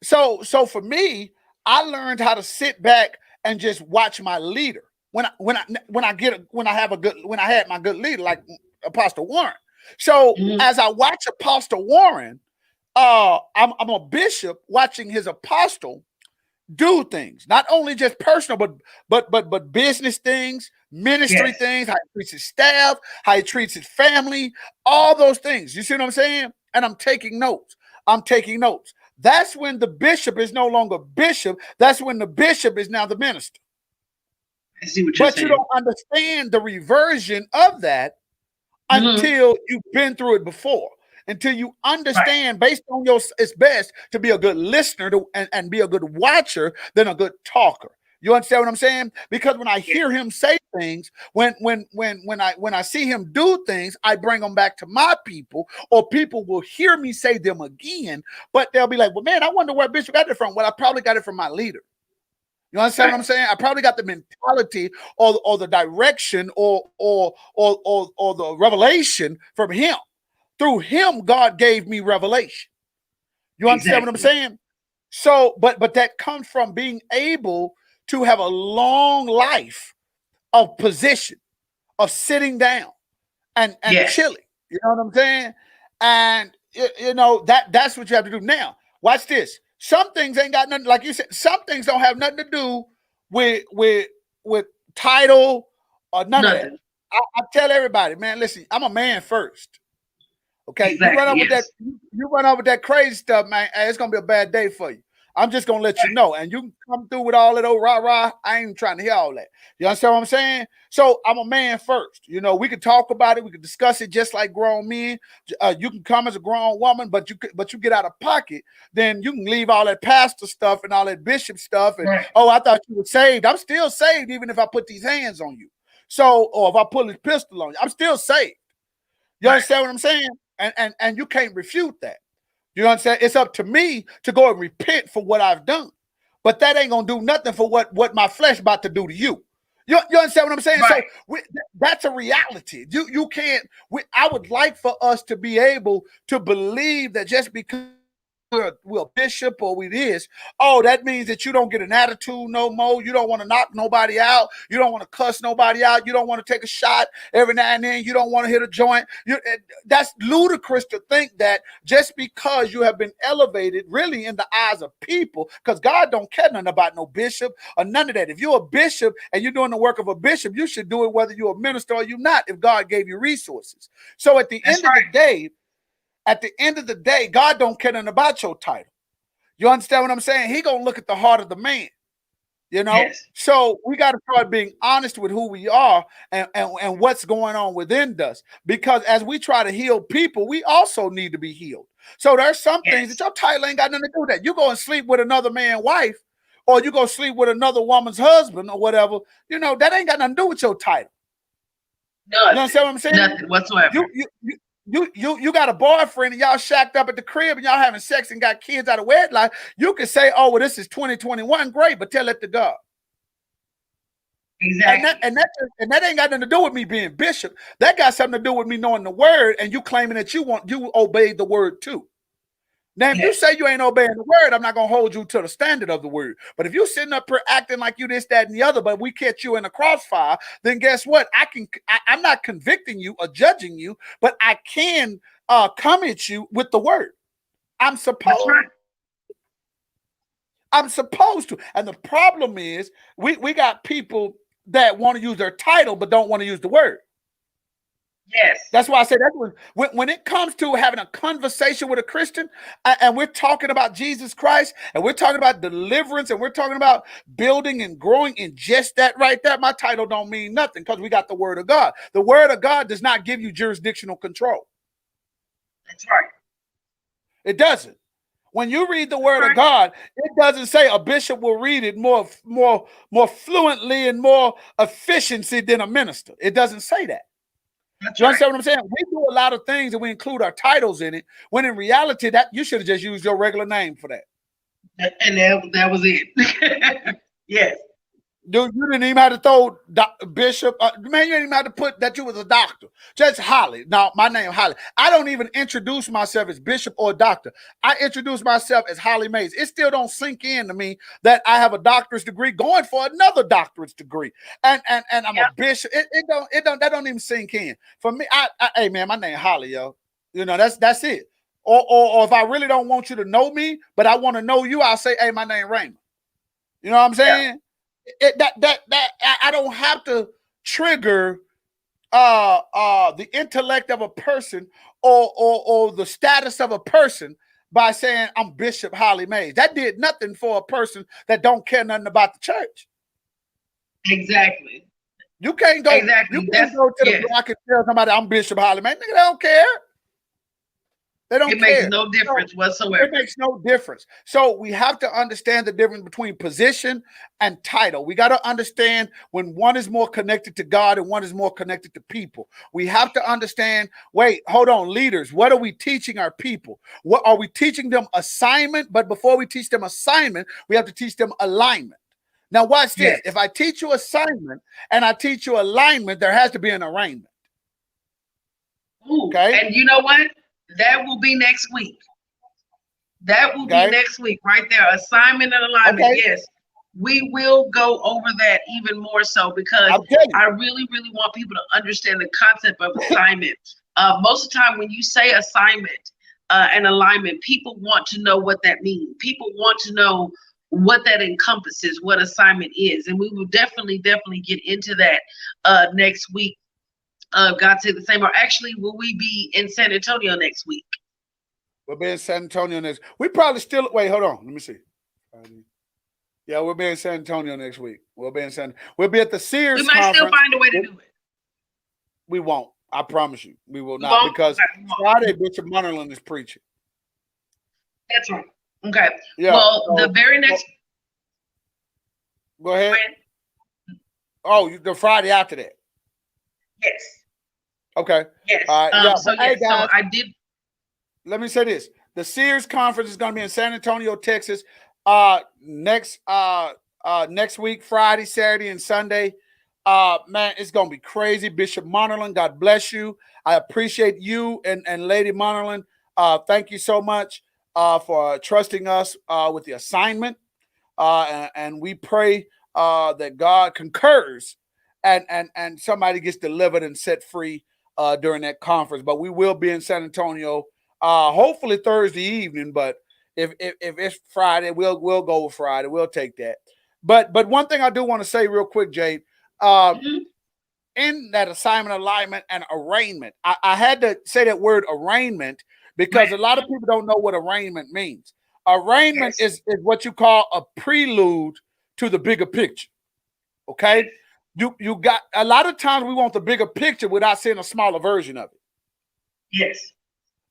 So for me, I learned how to sit back and just watch my leader. When I had my good leader like Apostle Warren. So Mm-hmm. as I watch Apostle Warren, I'm a bishop watching his apostle do things, not only just personal, but business things, ministry Yes. things, how he treats his staff, how he treats his family, all those things. You see what I'm saying? And I'm taking notes. I'm taking notes. That's when the bishop is no longer bishop. That's when the bishop is now the minister. I see what you're But you saying. don't understand the reversion of that Mm-hmm. until you've been through it before. Until you Right. understand, based on your, it's best to be a good listener and be a good watcher than a good talker. You understand what I'm saying? Because when I hear him say things, when I see him do things, I bring them back to my people, or people will hear me say them again, but they'll be like, well, man, I wonder where Bishop got it from. Well, I probably got it from my leader. You understand what I'm saying? I probably got the mentality or the direction or the revelation from him. Through him, God gave me revelation. You understand what I'm saying? So, but that comes from being able to have a long life of position, of sitting down and chilling. You know what I'm saying? And you know that's what you have to do. Now, watch this. Some things ain't got nothing, like you said. Some things don't have nothing to do with title or none of that. I tell everybody, man, listen, I'm a man first. Okay, exactly, you run up with that. You run up with that crazy stuff, man. Hey, it's gonna be a bad day for you. I'm just gonna let you know, and you can come through with all that old rah rah. I ain't even trying to hear all that. You understand what I'm saying? So I'm a man first. You know, we can talk about it. We can discuss it just like grown men. You can come as a grown woman, but you get out of pocket. Then you can leave all that pastor stuff and all that bishop stuff. And oh, I thought you were saved. I'm still saved, even if I put these hands on you. So, or if I pull this pistol on you, I'm still saved. You understand what I'm saying? And you can't refute that. You understand? It's up to me to go and repent for what I've done. But that ain't gonna do nothing for what my flesh about to do to you. You understand what I'm saying? So that's a reality. You can't. I would like for us to be able to believe that just because we're a bishop or we this, oh, that means that you don't get an attitude no more. You don't want to knock nobody out. You don't want to cuss nobody out. You don't want to take a shot every now and then. You don't want to hit a joint. That's ludicrous to think that just because you have been elevated really in the eyes of people, because God don't care nothing about no bishop or none of that. If you're a bishop and you're doing the work of a bishop, you should do it whether you're a minister or you're not, if God gave you resources. So at the end of the day, God don't care nothing about your title. You understand what I'm saying? He gonna look at the heart of the man. You know? Yes. So we got to start being honest with who we are and what's going on within us. Because as we try to heal people, we also need to be healed. So there's some things that your title ain't got nothing to do with that. You go and sleep with another man's wife, or you go sleep with another woman's husband or whatever, you know, that ain't got nothing to do with your title. Nothing. You understand what I'm saying? Nothing whatsoever. You got a boyfriend and y'all shacked up at the crib and y'all having sex and got kids out of wedlock. You can say, oh, well, this is 2021. Great, but tell it to God. Exactly. And that ain't got nothing to do with me being bishop. That got something to do with me knowing the word and you claiming that you obey the word too. Now, if you say you ain't obeying the word, I'm not going to hold you to the standard of the word. But if you sitting up here acting like you this, that, and the other, but we catch you in a crossfire, then guess what? I'm not convicting you or judging you, but I can come at you with the word. I'm supposed to. And the problem is we got people that want to use their title but don't want to use the word. Yes. That's why I say that when it comes to having a conversation with a Christian and we're talking about Jesus Christ and we're talking about deliverance and we're talking about building and growing in just that right there, my title don't mean nothing because we got the word of God. The word of God does not give you jurisdictional control. That's right. It doesn't. When you read the word of God, it doesn't say a bishop will read it more fluently and more efficiency than a minister. It doesn't say that. That's you understand what I'm saying? We do a lot of things and we include our titles in it, when in reality, that you should have just used your regular name for that. And that was it. Yes. Dude, you didn't even have to throw bishop. Man, you didn't even have to put that you was a doctor. Just Hollie. Now, my name is Hollie. I don't even introduce myself as bishop or doctor. I introduce myself as Hollie Mayes. It still don't sink in to me that I have a doctorate degree going for another doctorate degree. And I'm a bishop. That don't even sink in. For me, hey man, my name is Hollie, yo. You know, that's it. Or if I really don't want you to know me, but I want to know you, I'll say, hey, my name is Raymond. You know what I'm saying? Yeah. I don't have to trigger the intellect of a person or the status of a person by saying I'm Bishop Hollie Mayes. That did nothing for a person that don't care nothing about the church. Exactly. You can't go. Exactly. You can't go to the block and tell somebody I'm Bishop Hollie Mayes. Nigga, they don't care. They don't It makes care. no difference So, whatsoever. it makes no difference. So we have to understand the difference between position and title. We got to understand when one is more connected to God and one is more connected to people. We have to understand, wait, hold on, leaders, what are we teaching our people? What are we teaching them assignment? But before we teach them assignment, we have to teach them alignment. Now, watch Yes. this. If I teach you assignment and I teach you alignment, there has to be an arraignment. Ooh, Okay. and you know what? That will be next week. That will be Okay. next week, right there. Assignment and alignment. Okay. Yes, we will go over that even more so because I'm telling you. I really, really want people to understand the concept of assignment. Most of the time, when you say assignment and alignment, people want to know what that means. People want to know what that encompasses, what assignment is, and we will definitely, definitely get into that next week. God say the same. Or actually, will we be in San Antonio next week? We'll be in San Antonio next. We probably still wait. Hold on. Let me see. Yeah, we'll be in San Antonio next week. We'll be at the We Sears might still conference. find a way to do it. We won't. I promise you, we will We not won't? because Okay, we won't. Friday Bishop Munnerlin is preaching. That's right. Okay. Yeah. Well, so- the very next. Go ahead. Oh, the Friday after that. Yes. Okay. Yes. Yeah. So but, hey, yes. So guys, I did. let me say this: the Sears conference is going to be in San Antonio, Texas. Next week, Friday, Saturday, and Sunday. Man, it's going to be crazy. Bishop Munnerlin, God bless you. I appreciate you and Lady Munnerlin. Thank you so much for trusting us with the assignment. And we pray that God concurs and somebody gets delivered and set free during that conference. But we will be in San Antonio, hopefully Thursday evening. But if it's Friday, we'll go with Friday. We'll take that. But one thing I do want to say real quick, Jade, Mhm. in that assignment, alignment, and arraignment, I had to say that word arraignment because a lot of people don't know what arraignment means. Arraignment Yes. is what you call a prelude to the bigger picture. Okay, you got a lot of times we want the bigger picture without seeing a smaller version of it. Yes.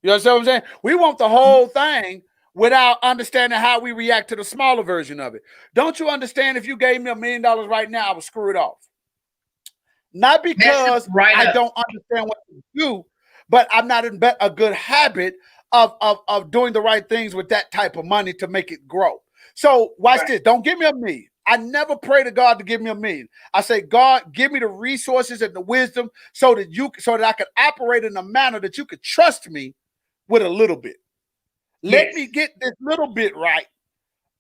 You understand what I'm saying? We want the whole thing without understanding how we react to the smaller version of it. Don't you understand? If you gave me $1 million right now, I would screw it off. Not because right I up. don't understand what to do, but I'm not in a good habit of doing the right things with that type of money to make it grow. So watch Right. this. Don't give me $1 million. I never pray to God to give me $1 million. I say, God, give me the resources and the wisdom so that I could operate in a manner that you could trust me with a little bit. Let Yes. me get this little bit right.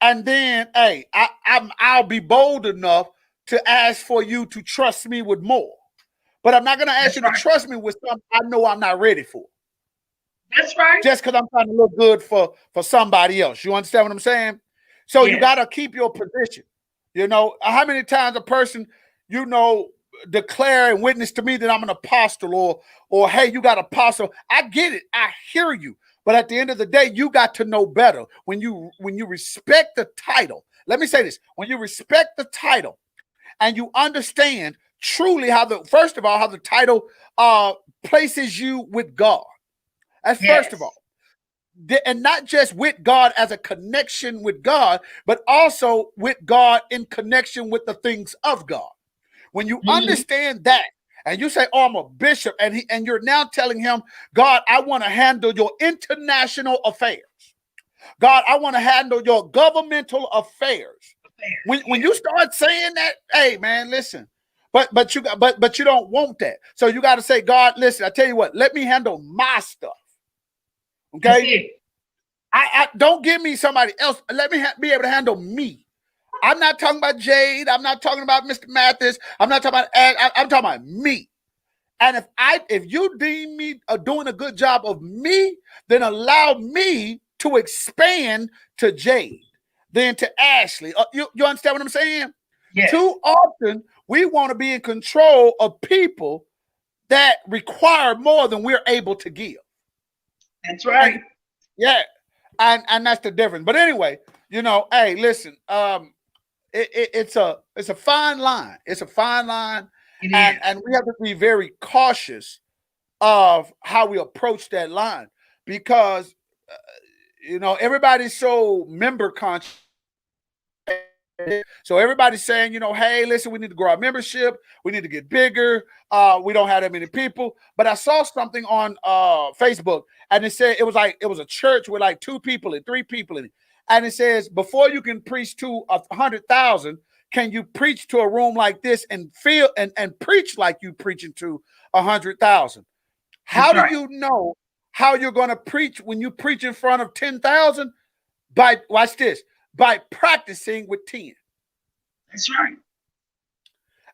And then, hey, I'll be bold enough to ask for you to trust me with more. But I'm not going to ask That's you to right. trust me with something I know I'm not ready for. That's right. Just because I'm trying to look good for somebody else. You understand what I'm saying? So you Yes. got to keep your position. You know, how many times a person, declare and witness to me that I'm an apostle or hey, you got apostle. I get it. I hear you. But at the end of the day, you got to know better. When you respect the title, let me say this: when you respect the title and you understand truly how first of all, how the title places you with God. That's Yes. first of all. And not just with God as a connection with God, but also with God in connection with the things of God. When you understand that, and you say, "Oh, I'm a bishop," and you're now telling him, "God, I want to handle your international affairs. God, I want to handle your governmental affairs." When you start saying that, hey man, listen. But you don't want that. So you got to say, God, listen, I tell you what, let me handle my stuff. Okay? That's it. I don't give me somebody else. Let me be able to handle me. I'm not talking about Jade. I'm not talking about Mr. Mathis. I'm not talking about I'm talking about me. And if you deem me doing a good job of me, then allow me to expand to Jade, then to Ashley. You understand what I'm saying? Yes. Too often we want to be in control of people that require more than we're able to give. That's right. Yeah. And that's the difference. But anyway, hey, listen, it's a fine line. It's a fine line. It And is. we have to be very cautious of how we approach that line. because everybody's so member conscious. So everybody's saying, hey, listen, we need to grow our membership. We need to get bigger. We don't have that many people. But I saw something on Facebook, and it said it was a church with like 2 people and 3 people in it. And it says, before you can preach to 100,000, can you preach to a room like this and feel and preach like you preaching to 100,000? How do you know how you're going to preach when you preach in front of 10,000? Watch this. By practicing with 10. That's right.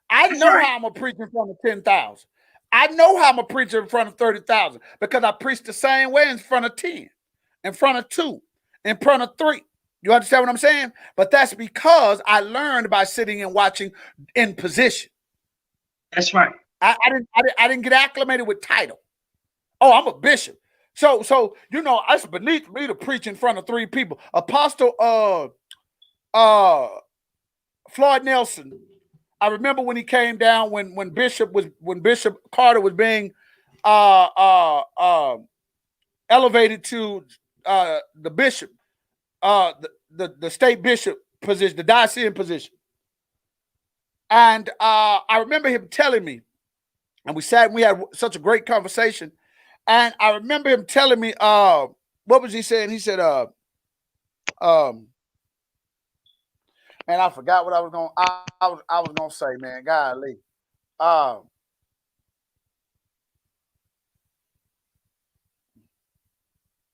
I know how I'm going to preach in front of 10,000. I know how I'm going to preach in front of 30,000 because I preach the same way in front of 10, in front of 2, in front of 3. You understand what I'm saying? But that's because I learned by sitting and watching in position. That's right. I didn't get acclimated with title. Oh, I'm a bishop. So it's beneath me to preach in front of 3 people. Apostle Floyd Nelson, I remember when he came down when Bishop Carter was being elevated to the bishop, the state bishop position, the diocesan position. And I remember him telling me, and we sat and we had such a great conversation. And I remember him telling me, what was he saying? He said, man, I forgot what I was gonna say, man. Golly.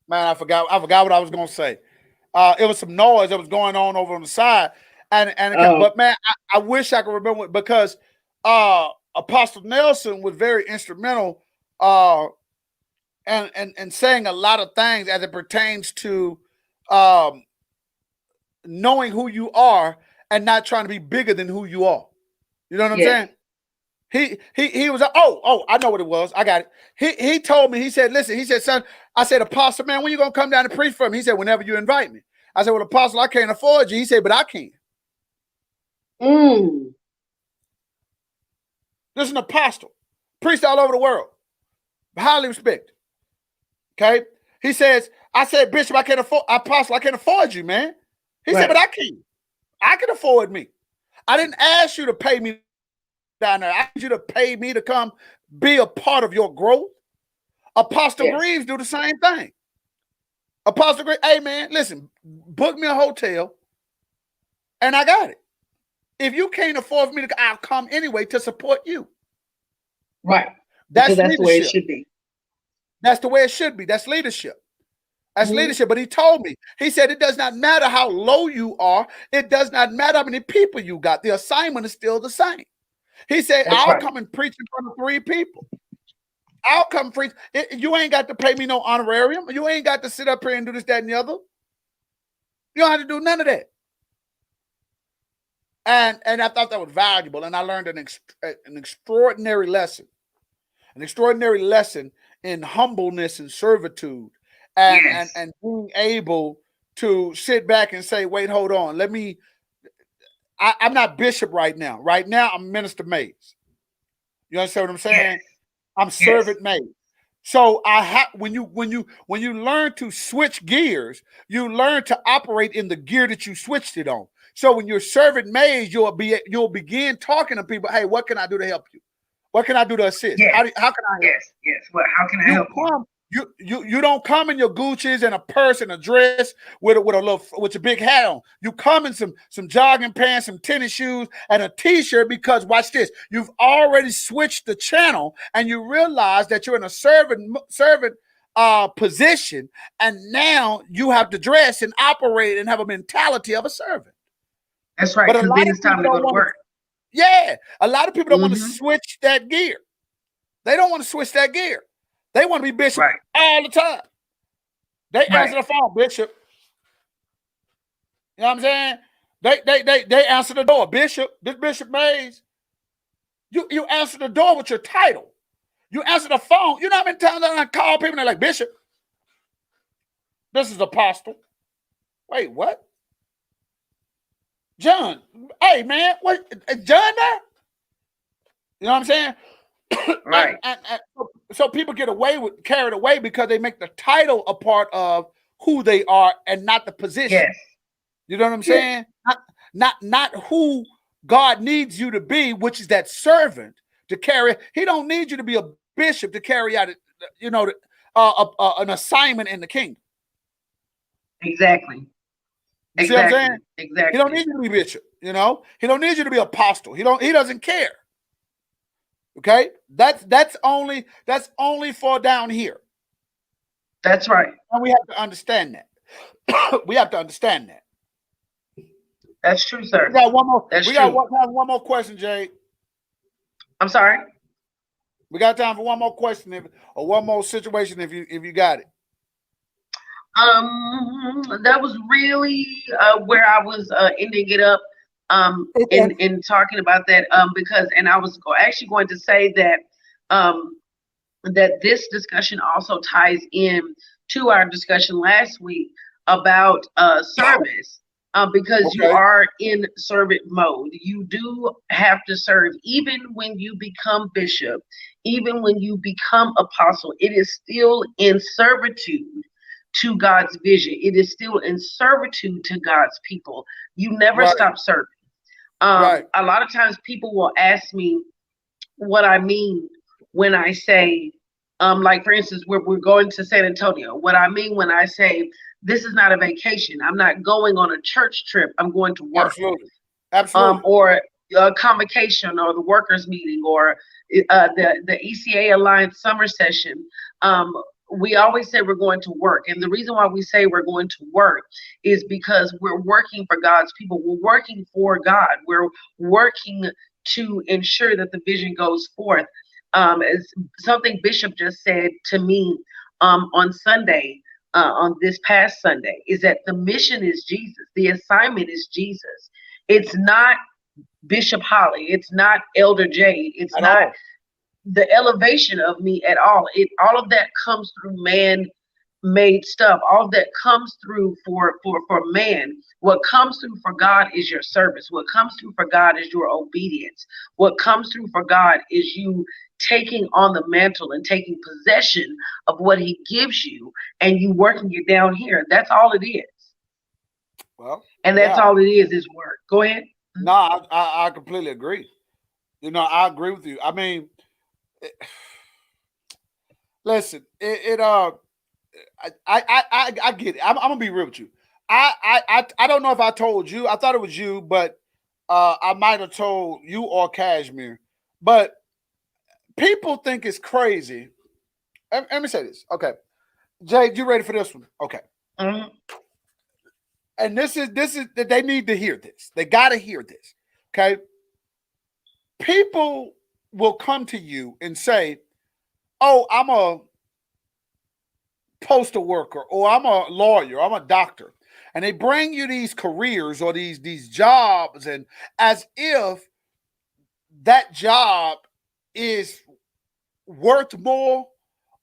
Man, I forgot what I was gonna say. It was some noise that was going on over on the side. But man, I wish I could remember it because Apostle Nelson was very instrumental and saying a lot of things as it pertains to knowing who you are and not trying to be bigger than who you are. You know what I'm saying? He was I know what it was. I got it. He told me, he said, listen, he said, son, I said, Apostle, man, when you gonna come down and preach for me? He said, whenever you invite me. I said, well, Apostle, I can't afford you. He said, but I can. This is an apostle, preached all over the world, highly respected. Okay. He says, I said, Bishop, I can't afford you, man. He said, but I can. I can afford me. I didn't ask you to pay me down there. I asked you to pay me to come be a part of your growth. Apostle Greaves do the same thing. Apostle Greaves, hey man, listen, book me a hotel and I got it. If you can't afford me to, I'll come anyway to support you. Right. That's the way it should be. That's the way it should be. That's leadership. That's leadership. But he told me, he said, it does not matter how low you are. It does not matter how many people you got. The assignment is still the same. He said, I'll come and preach in front of 3 people. I'll come preach. You ain't got to pay me no honorarium. You ain't got to sit up here and do this, that, and the other. You don't have to do none of that. And I thought that was valuable. And I learned an extraordinary lesson. An extraordinary lesson in humbleness and servitude. And being able to sit back and say, wait, hold on. I'm not bishop right now. Right now, I'm Minister Mayes. You understand what I'm saying? Yes. I'm Servant Mayes. So when you learn to switch gears, you learn to operate in the gear that you switched it on. So when you're Servant Mayes, you'll begin talking to people. Hey, what can I do to help you? What can I do to assist? Yes. How can I help? Yes. How can I help you? You don't come in your Gucci's and a purse and a dress with your big hat on. You come in some jogging pants, some tennis shoes, and a t-shirt because watch this. You've already switched the channel and you realize that you're in a servant position, and now you have to dress and operate and have a mentality of a servant. That's right. Because then it's time to go to work. Yeah, a lot of people don't want to switch that gear. They don't want to switch that gear. They want to be bishop all the time. They answer the phone, bishop. You know what I'm saying? They answer the door, bishop. This Bishop Mayes. You answer the door with your title. You answer the phone. You know how many times I call people and they're like, Bishop, this is Apostle. Wait, what? John. Hey, man, what? John there? You know what I'm saying? Right. and so people get carried away because they make the title a part of who they are and not the position. Yes. You know what I'm Yes. saying? Not who God needs you to be, which is that servant to carry. He don't need you to be a bishop to carry out, an assignment in the kingdom. Exactly. You see what I'm saying? Exactly. He don't need you to be bishop. He don't need you to be apostle. He doesn't care. Okay, that's only for down here, That's right. and we have to understand that. We have to understand that. That's true, sir. We got one more. That's We true. got one more question, Jade. I'm sorry. We got time for one more question, or one more situation, if you got it. That was really where I was ending it up in talking about that because, and I was actually going to say that that this discussion also ties in to our discussion last week about service. Because you Okay. are in servant mode. You do have to serve, even when you become bishop, even when you become apostle, it is still in servitude to God's vision. It is still in servitude to God's people. You never Right. stop serving. Right. A lot of times people will ask me what I mean when I say, like for instance, we're going to San Antonio. What I mean when I say this is not a vacation. I'm not going on a church trip. I'm going to work. Absolutely. Or a convocation or the workers meeting or the ECA Alliance summer session. We always say we're going to work. And the reason why we say we're going to work is because we're working for God's people. We're working for God. We're working to ensure that the vision goes forth. As something Bishop just said to me on Sunday, on this past Sunday, is that the mission is Jesus. The assignment is Jesus. It's not Bishop Hollie. It's not Elder Jade. It's At not all. the elevation of me at all. All of that comes through man-made stuff. All of that comes through for man. What comes through for God is your service. What comes through for God is your obedience. What comes through for God is you taking on the mantle and taking possession of what He gives you, and you working it down here. That's all it is. Well, And that's all it is work. Go ahead. No, I completely agree. I agree with you. I mean, listen, I get it. I'm gonna be real with you. I don't know if I told you. I thought it was you, but I might have told you or Cashmere. But people think it's crazy. Let me say this. Okay, Jade, you ready for this one? Okay. Mm-hmm. And this is they need to hear this. They got to hear this. Okay. People will come to you and say, "Oh, I'm a postal worker, or I'm a lawyer, I'm a doctor," and they bring you these careers or these jobs, and as if that job is worth more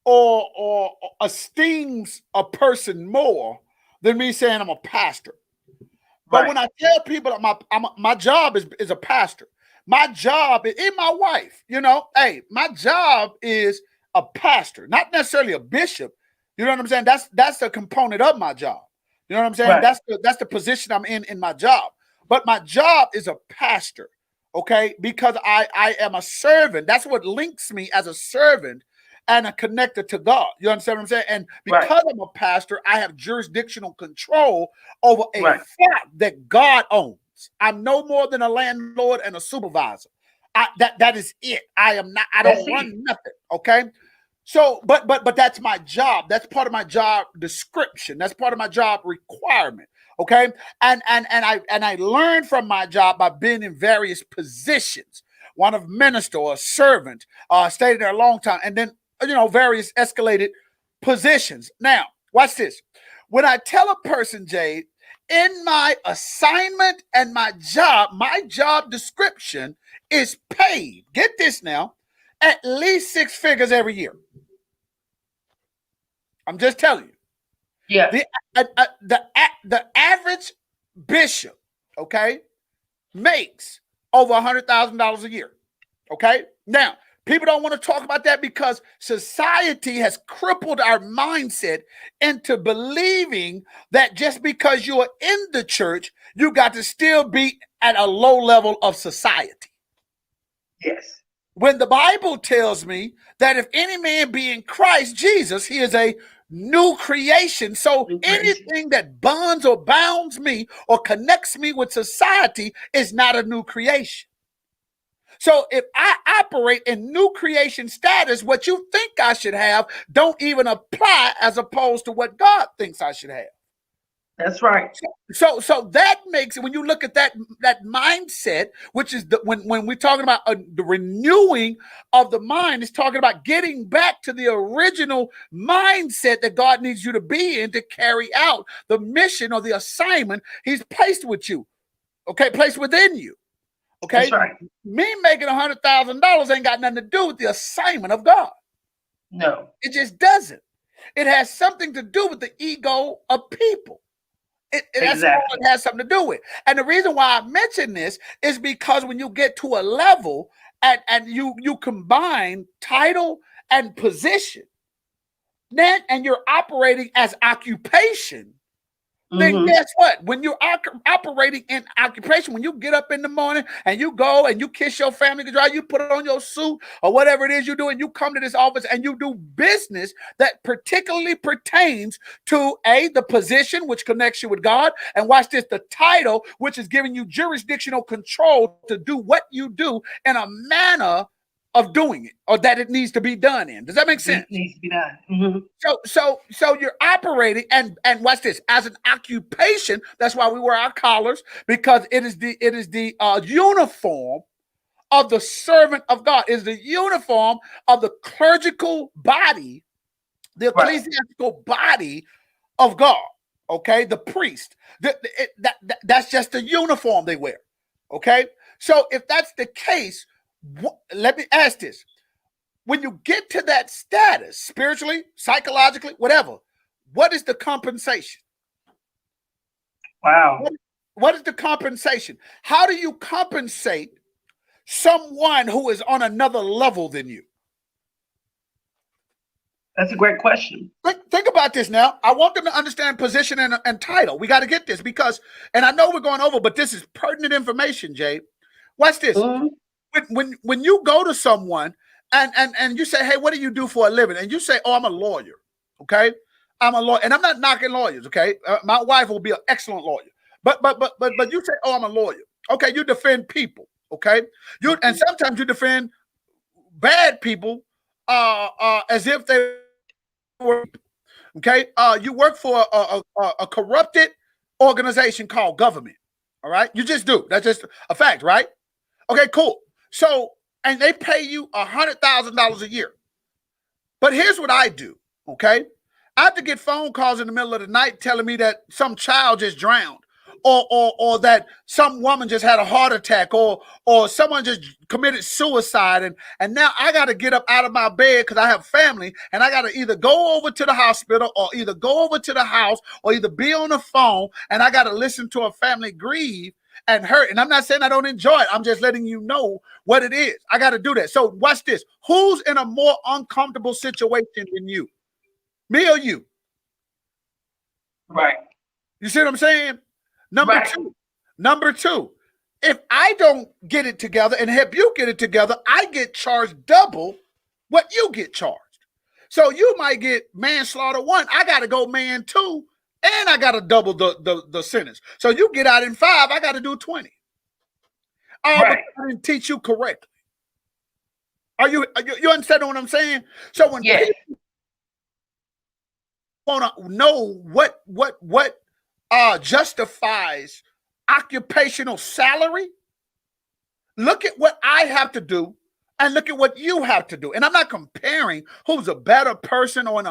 or esteems a person more than me saying I'm a pastor. But Right. when I tell people my job is a pastor, my job is my wife. Hey, my job is a pastor, not necessarily a bishop. You know what I'm saying? That's a component of my job. You know what I'm saying? Right. That's the position I'm in my job. But my job is a pastor, okay? Because I am a servant. That's what links me as a servant and a connector to God. You understand what I'm saying? And because Right. I'm a pastor, I have jurisdictional control over a Right. fact that God owns. I'm no more than a landlord and a supervisor. That is it. I am not. I don't run nothing. Okay. So, but that's my job. That's part of my job description. That's part of my job requirement. Okay. And I learned from my job by being in various positions. One of minister or servant, stayed there a long time, and then various escalated positions. Now, watch this. When I tell a person, Jade, in my assignment and my job description is paid, get this now, at least 6 figures every year. I'm just telling you. Yeah. The average bishop, okay, makes over $100,000 a year. Okay. Now, People don't want to talk about that because society has crippled our mindset into believing that just because you're in the church, you got to still be at a low level of society. Yes. When the Bible tells me that if any man be in Christ Jesus, he is a new creation. So anything that bonds or bounds me or connects me with society is not a new creation. So if I operate in new creation status, what you think I should have don't even apply as opposed to what God thinks I should have. That's right. So that makes it, when you look at that mindset, which is when we're talking about the renewing of the mind, it's talking about getting back to the original mindset that God needs you to be in to carry out the mission or the assignment He's placed with you. Okay, placed within you. Okay, that's right. Me making $100,000 ain't got nothing to do with the assignment of God. No, it just doesn't. It has something to do with the ego of people. That's all it has something to do with. And the reason why I mention this is because when you get to a level and you combine title and position, then and you're operating as occupation. Then guess what? When you're operating in occupation, when you get up in the morning and you go and you kiss your family goodbye, you put on your suit or whatever it is you do, and you come to this office and you do business that particularly pertains to the position, which connects you with God, and watch this, the title, which is giving you jurisdictional control to do what you do in a manner of doing it, or that it needs to be done in. Does that make sense? It needs to be done. So you're operating and watch this as an occupation. That's why we wear our collars, because it is the uniform of the servant of God. It is the uniform of the clerical body, the ecclesiastical body of God. Okay, the priest. That's just the uniform they wear. Okay, so if that's the case, let me ask this. When you get to that status, spiritually, psychologically, whatever, what is the compensation? Wow. What is the compensation? How do you compensate someone who is on another level than you? That's a great question. Think about this now. I want them to understand position and title. We got to get this because, and I know we're going over, but this is pertinent information, Jade. Watch this. When you go to someone and you say, hey, what do you do for a living? And you say, oh, I'm a lawyer. Okay. I'm a lawyer. And I'm not knocking lawyers. Okay. My wife will be an excellent lawyer. But you say, oh, I'm a lawyer. Okay. You defend people. Okay. And sometimes you defend bad people as if they were. Okay. You work for a corrupted organization called government. All right. You just do. That's just a fact, right? Okay, cool. So, and they pay you $100,000 a year. But here's what I do, okay? I have to get phone calls in the middle of the night telling me that some child just drowned, or that some woman just had a heart attack, or someone just committed suicide, and now I got to get up out of my bed because I have family, and I got to either go over to the hospital or either go over to the house or either be on the phone, and I got to listen to a family grieve and hurt. And I'm not saying I don't enjoy it. I'm just letting you know what it is. I got to do that. So watch this. Who's in a more uncomfortable situation than you? Me or you? Right. You see what I'm saying? Number two, if I don't get it together and help you get it together, I get charged double what you get charged. So you might get manslaughter 1. I got to go man 2. And I got to double the sentence. So you get out in 5, I got to do 20. But I didn't teach you correctly. You understand what I'm saying? So when people want to know what justifies occupational salary, look at what I have to do and look at what you have to do. And I'm not comparing who's a better person or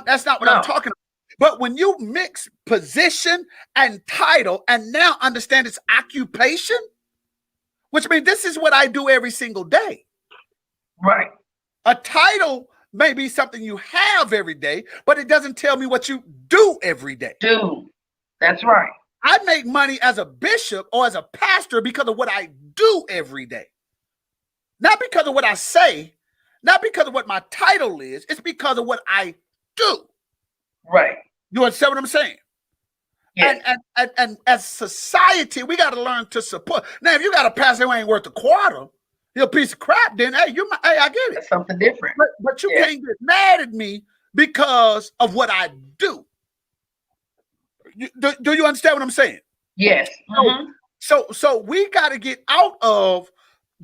that's not what I'm talking about. But when you mix position and title and now understand it's occupation, which means this is what I do every single day. Right. A title may be something you have every day, but it doesn't tell me what you do every day. That's right. I make money as a bishop or as a pastor because of what I do every day. Not because of what I say, Not because of what my title is, it's because of what I do. Right. You understand what I'm saying? Yes. And as society, we got to learn to support. Now, if you got a pastor who ain't worth a quarter, he a piece of crap, then hey, hey, I get it. That's something different. But you can't get mad at me because of what I do. Do you understand what I'm saying? Yes. Mm-hmm. So we got to get out of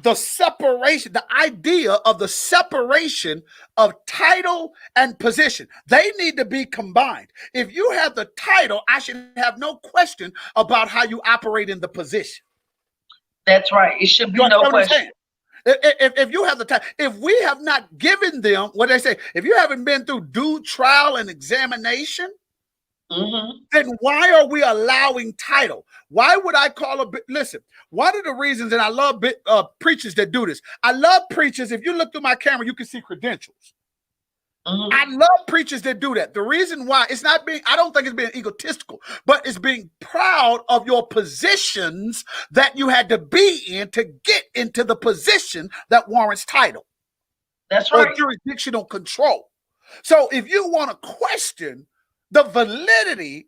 the separation, the idea of the separation of title and position. They need to be combined. If you have the title, I should have no question about how you operate in the position. That's right. It should be no question. If you have the title, if we have not given them what they say, if you haven't been through due trial and examination, then why are we allowing title? Why would I call listen, one of the reasons, and I love preachers that do this. I love preachers. If you look through my camera, you can see credentials. I love preachers that do that. The reason why, it's not being, I don't think it's being egotistical, but it's being proud of your positions that you had to be in to get into the position that warrants title. That's right. Or jurisdictional control. So if you want to question the validity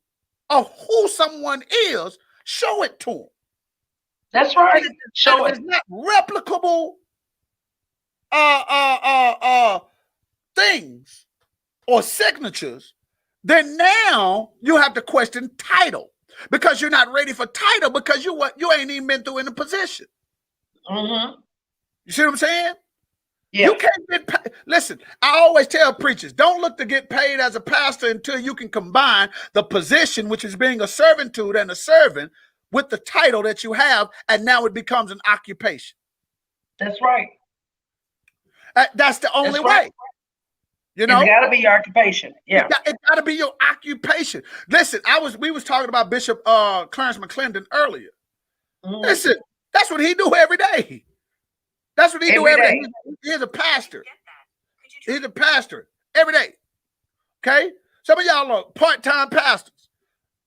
of who someone is, show it to them. That's right. Show it. It's not replicable things or signatures. Then now you have to question title because you're not ready for title because you ain't even been through in a position. You see what I'm saying? Yeah. You can't get paid. Listen, I always tell preachers, don't look to get paid as a pastor until you can combine the position, which is being a servitude and a servant, with the title that you have, and now it becomes an occupation. That's right. That's the only way. You know, it's got to be your occupation. Yeah, it got to be your occupation. Listen, we was talking about Bishop Clarence McClendon earlier. Listen, that's what he do every day. That's what he do every day. He's a pastor. He's a pastor every day. Okay? Some of y'all are part-time pastors.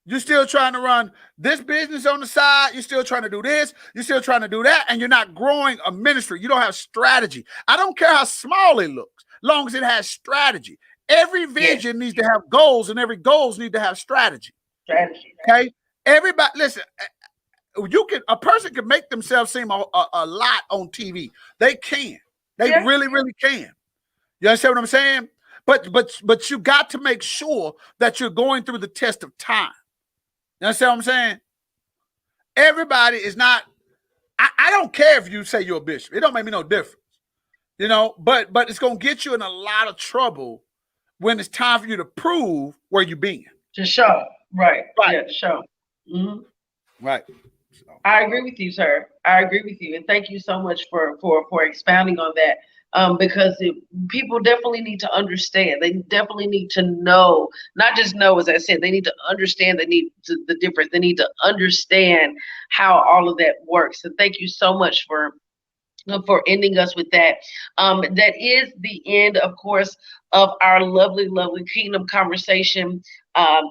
You're still trying to run this business on the side. You're still trying to do this. You're still trying to do that. And you're not growing a ministry. You don't have strategy. I don't care how small it looks, long as it has strategy. Every vision needs to have goals, and every goals need to have strategy. Okay? Everybody, listen, a person can make themselves seem a lot on TV. They can. They really, really can. You understand what I'm saying? But you got to make sure that you're going through the test of time. You understand what I'm saying? Everybody is not. I don't care if you say you're a bishop. It don't make me no difference. You know, but it's gonna get you in a lot of trouble when it's time for you to prove where you've been. To show. Right. Yeah, show. Right. I agree with you, sir. I agree with you, and thank you so much for expounding on that. Because people definitely need to understand. They definitely need to know, not just know, as I said, they need to understand. They need the difference. They need to understand how all of that works. So thank you so much for ending us with that. That is the end, of course, of our lovely, lovely kingdom conversation.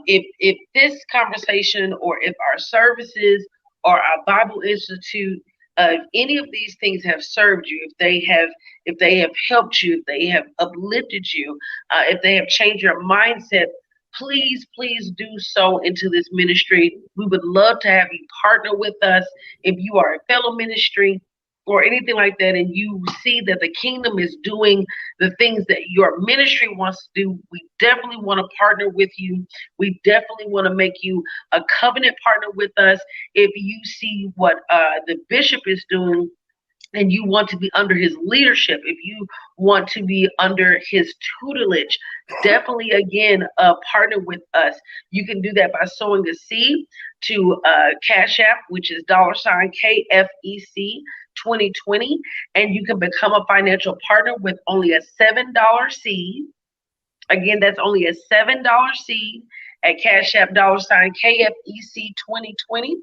If this conversation, or if our services, or our Bible Institute, if any of these things have served you, if they have helped you, if they have uplifted you, if they have changed your mindset, please do so into this ministry. We would love to have you partner with us. If you are a fellow ministry or anything like that, and you see that the kingdom is doing the things that your ministry wants to do, we definitely want to partner with you. We definitely want to make you a covenant partner with us. If you see what the bishop is doing, and you want to be under his leadership, if you want to be under his tutelage, definitely, again, partner with us. You can do that by sowing a seed to Cash App, which is $KFEC 2020, and you can become a financial partner with only a $7 seed. Again, that's only a $7 seed at Cash App $KFEC 2020.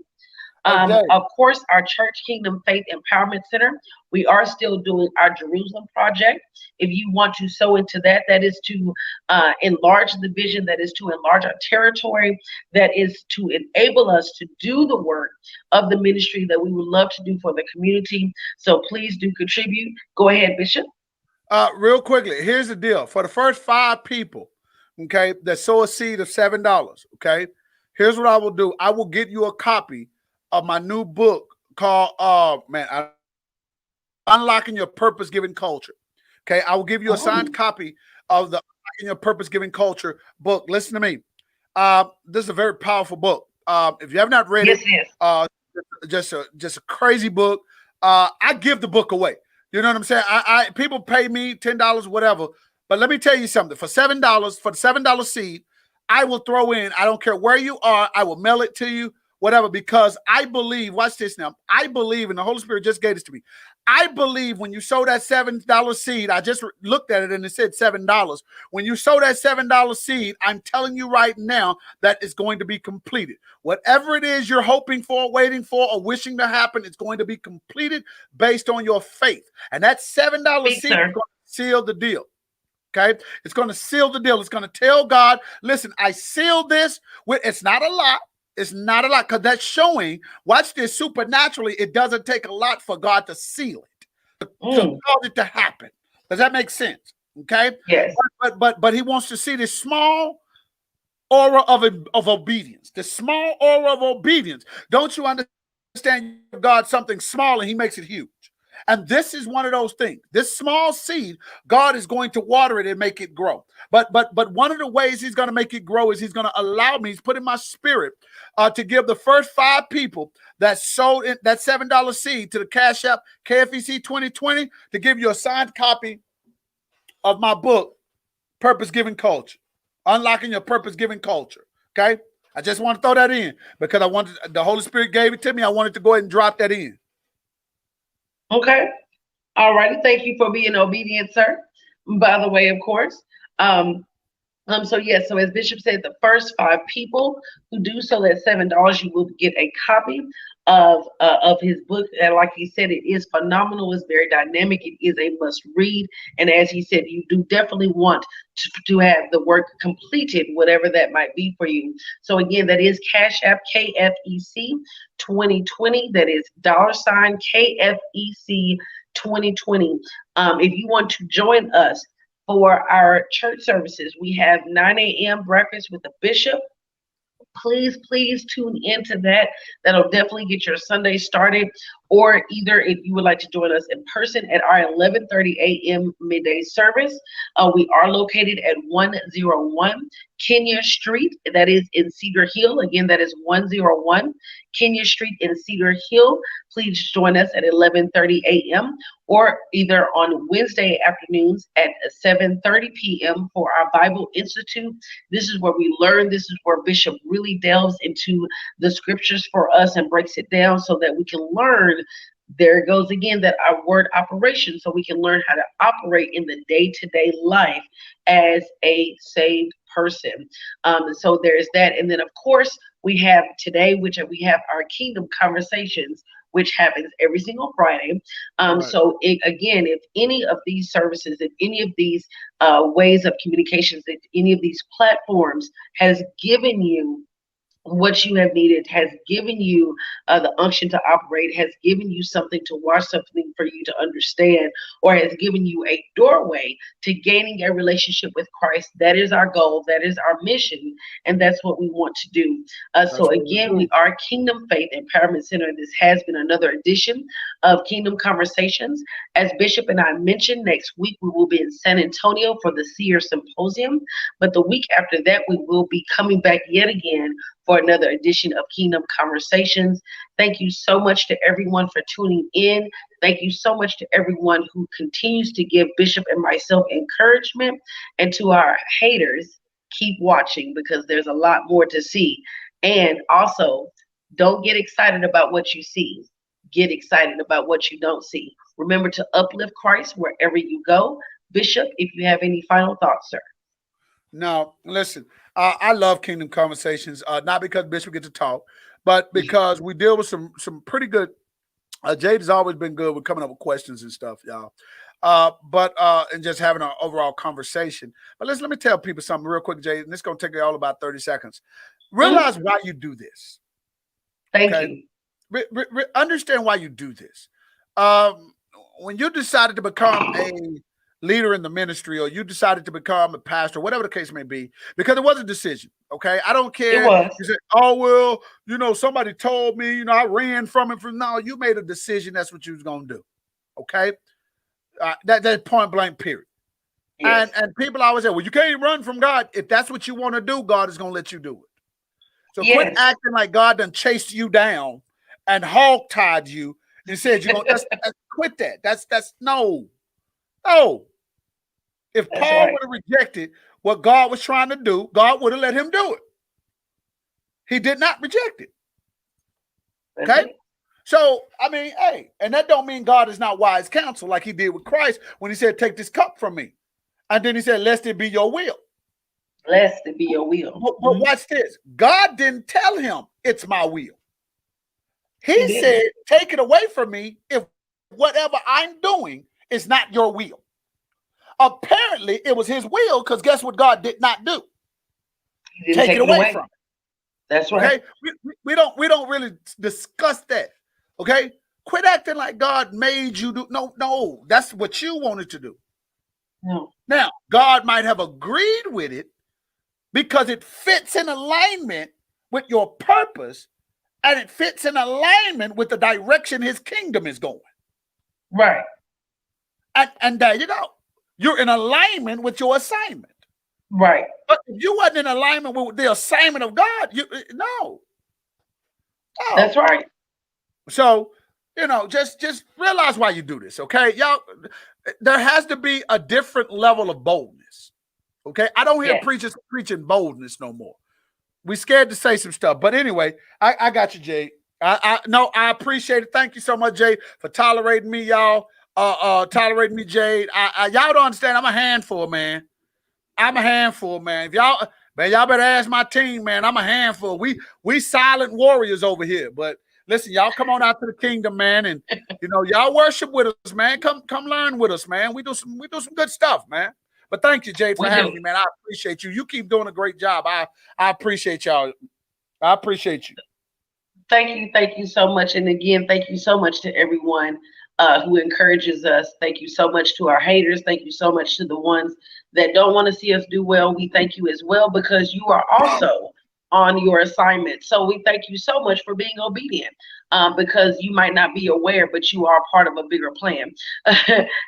Of course, our Church Kingdom Faith Empowerment Center, we are still doing our Jerusalem project. If you want to sow into that, that is to enlarge the vision, that is to enlarge our territory, that is to enable us to do the work of the ministry that we would love to do for the community. So please do contribute. Go ahead, Bishop. Real quickly, here's the deal. For the first 5 people, okay, that sow a seed of $7, okay, here's what I will do. I will get you a copy of my new book called Unlocking Your Purpose Given Culture. Okay, I will give you a signed Oh, copy of the Unlocking Your Purpose Given Culture book. Listen to me. This is a very powerful book. If you have not read Yes, it, it is. just a crazy book. I give the book away. You know what I'm saying? I people pay me $10, whatever. But let me tell you something. For $7, for the $7 seed, I will throw in. I don't care where you are. I will mail it to you, whatever. Because I believe. Watch this now. I believe, and the Holy Spirit just gave this to me. I believe when you sow that $7 seed, I just looked at it and it said $7. When you sow that $7 seed, I'm telling you right now that it's going to be completed. Whatever it is you're hoping for, waiting for, or wishing to happen, it's going to be completed based on your faith. And that $7 Speak, seed is sir. going to seal the deal. Okay, it's going to seal the deal. It's going to tell God, listen, I sealed this with, it's not a lot. It's not a lot because that's showing, watch this, supernaturally, it doesn't take a lot for God to seal it, to Mm, cause it to happen. Does that make sense? Okay, yes. but he wants to see this small aura of obedience, the small aura of obedience. Don't you understand? You give God something small and he makes it huge. And this is one of those things. This small seed, God is going to water it and make it grow. But one of the ways he's going to make it grow is he's going to allow me, he's put in my spirit to give the first 5 people that sowed in that $7 seed to the Cash App KFEC 2020 to give you a signed copy of my book, Purpose Given Culture. Unlocking Your Purpose Given Culture. Okay? I just want to throw that in because I wanted the Holy Spirit gave it to me. I wanted to go ahead and drop that in. Okay. All righty. Thank you for being obedient, sir. By the way, of course. Um, so yes, so as Bishop said, the first 5 people who do so at $7, you will get a copy of his book. And like he said, it is phenomenal. It's very dynamic. It is a must read. And as he said, you do definitely want to have the work completed, whatever that might be for you. So again, that is Cash App KFEC 2020. That is $ KFEC 2020. If you want to join us for our church services, we have 9 a.m. breakfast with the bishop. Please tune into that. That'll definitely get your Sunday started. Or either if you would like to join us in person at our 11:30 a.m. midday service, we are located at 101 Kenya Street. That is in Cedar Hill. Again, that is 101 Kenya Street in Cedar Hill. Please join us at 11:30 a.m. or either on Wednesday afternoons at 7:30 p.m. for our Bible Institute. This is where we learn. This is where Bishop really delves into the scriptures for us and breaks it down so that we can learn. There goes again that our word operation, so we can learn how to operate in the day-to-day life as a saved person. So there's that. And then, of course, we have today, which we have our Kingdom Conversations, which happens every single Friday. Right. So again, if any of these services, if any of these ways of communications, if any of these platforms has given you what you have needed, has given you the unction to operate, has given you something to watch, something for you to understand, or has given you a doorway to gaining a relationship with Christ. That is our goal. That is our mission. And that's what we want to do. So That's what we again, we do. are Kingdom Faith Empowerment Center. This has been another edition of Kingdom Conversations. As Bishop and I mentioned, next week we will be in San Antonio for the Seer Symposium. But the week after that, we will be coming back yet again for another edition of Kingdom Conversations. Thank you so much to everyone for tuning in. Thank you so much to everyone who continues to give Bishop and myself encouragement. And to our haters, keep watching because there's a lot more to see. And also, don't get excited about what you see. Get excited about what you don't see. Remember to uplift Christ wherever you go. Bishop, if you have any final thoughts, sir. Now, listen, I love Kingdom Conversations, not because Bishop gets to talk, but because we deal with some pretty good. Jade has always been good with coming up with questions and stuff, y'all. But and just having an overall conversation. But let me tell people something real quick, Jade, and this is gonna take you all about 30 seconds. Mhm. Realize why you do this. Thank Okay. you. Understand why you do this. Um, when you decided to become leader in the ministry, or you decided to become a pastor, whatever the case may be, because it was a decision. Okay. I don't It care. was. You said, oh, well, somebody told me, I ran from it. No, you made a decision. That's what you was going to do. Okay. That point blank period. Yes. And people always say, well, you can't run from God. If that's what you want to do, God is going to let you do it. So quit acting like God done chased you down and hog tied you and said you're going to quit that. That's no. If That's Paul right. would have rejected what God was trying to do, God would have let him do it. He did not reject it. Okay? So, I mean, hey, and that don't mean God is not wise counsel like he did with Christ when he said, take this cup from me. And then he said, lest it be your will. Lest it be your will. But watch this. God didn't tell him it's my will. He said, take it away from me if whatever I'm doing is not your will. Apparently, it was his will, because guess what God did not do? Take it away from him. That's right. Okay? We don't really discuss that. Okay? Quit acting like God made you do. No, that's what you wanted to do. No. Now, God might have agreed with it because it fits in alignment with your purpose, and it fits in alignment with the direction his kingdom is going. Right. And there you go. You're in alignment with your assignment. Right. But if you wasn't in alignment with the assignment of God, no. That's right. So, just realize why you do this, okay? Y'all, there has to be a different level of boldness, okay? I don't hear preachers preaching boldness no more. We scared to say some stuff. But anyway, I got you, Jade. I appreciate it. Thank you so much, Jade, for tolerating me, y'all. Tolerating me, Jade. Y'all don't understand. I'm a handful, man. I'm a handful, man. If y'all better ask my team, man. I'm a handful. We silent warriors over here. But listen, y'all come on out to the kingdom, man, and y'all worship with us, man. Come learn with us, man. We do some good stuff, man. But thank you, Jade, for having me, man. I appreciate you. You keep doing a great job. I appreciate y'all. I appreciate you. Thank you so much. And again, thank you so much to everyone who encourages us. Thank you so much to our haters. Thank you so much to the ones that don't want to see us do well. We thank you as well, because you are also on your assignment. So we thank you so much for being obedient, because you might not be aware, but you are part of a bigger plan.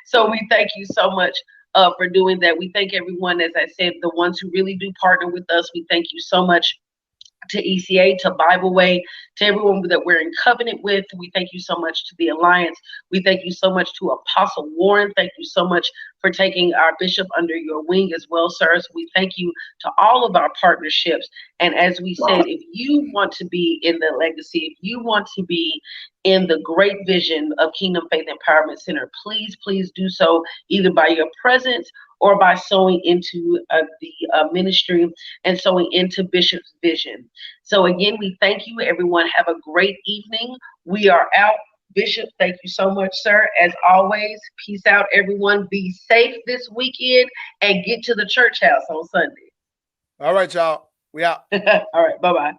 So we thank you so much for doing that. We thank everyone, as I said, the ones who really do partner with us. We thank you so much to ECA, to Bible Way, to everyone that we're in covenant with. We thank you so much to the Alliance. We thank you so much to Apostle Warren. Thank you so much for taking our bishop under your wing as well, sir. So we thank you to all of our partnerships. And as we said, if you want to be in the legacy, if you want to be in the great vision of Kingdom Faith Empowerment Center, please do so, either by your presence or by sowing into the ministry and sowing into Bishop's vision. So again, we thank you, everyone. Have a great evening. We are out. Bishop, thank you so much, sir. As always, peace out, everyone. Be safe this weekend and get to the church house on Sunday. All right, y'all. We out. All right. Bye-bye.